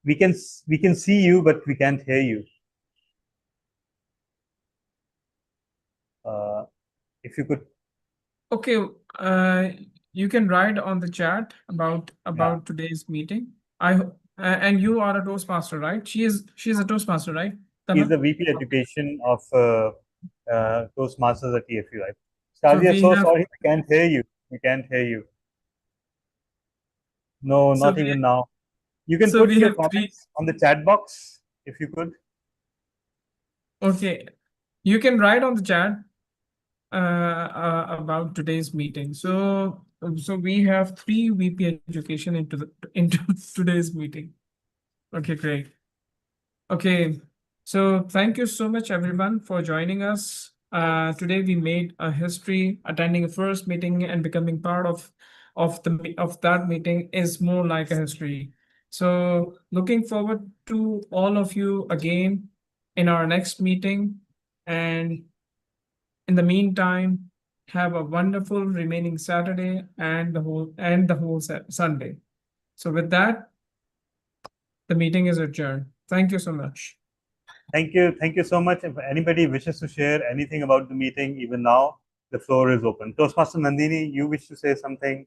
We can see you, but we can't hear you. If you could. Okay. You can write on the chat about today's meeting. And you are a Toastmaster, right? She's a Toastmaster, right? He's the VP Education of Toastmasters at EFU Live. So Shazia, we so have- sorry, we can't hear you. We can't hear you. No, So not we- even now. You can so put we your have comments on the chat box if you could. Okay, you can write on the chat about today's meeting. So we have 3 VP education into today's meeting. Okay, great. Okay, so thank you so much everyone for joining us. Today we made a history. Attending a first meeting and becoming part of that meeting is more like a history. So looking forward to all of you again in our next meeting, and in the meantime, have a wonderful remaining Saturday and the whole Sunday. So with that, the meeting is adjourned. Thank you so much. Thank you so much. If anybody wishes to share anything about the meeting, even now, the floor is open. Toastmaster Nandini, you wish to say something?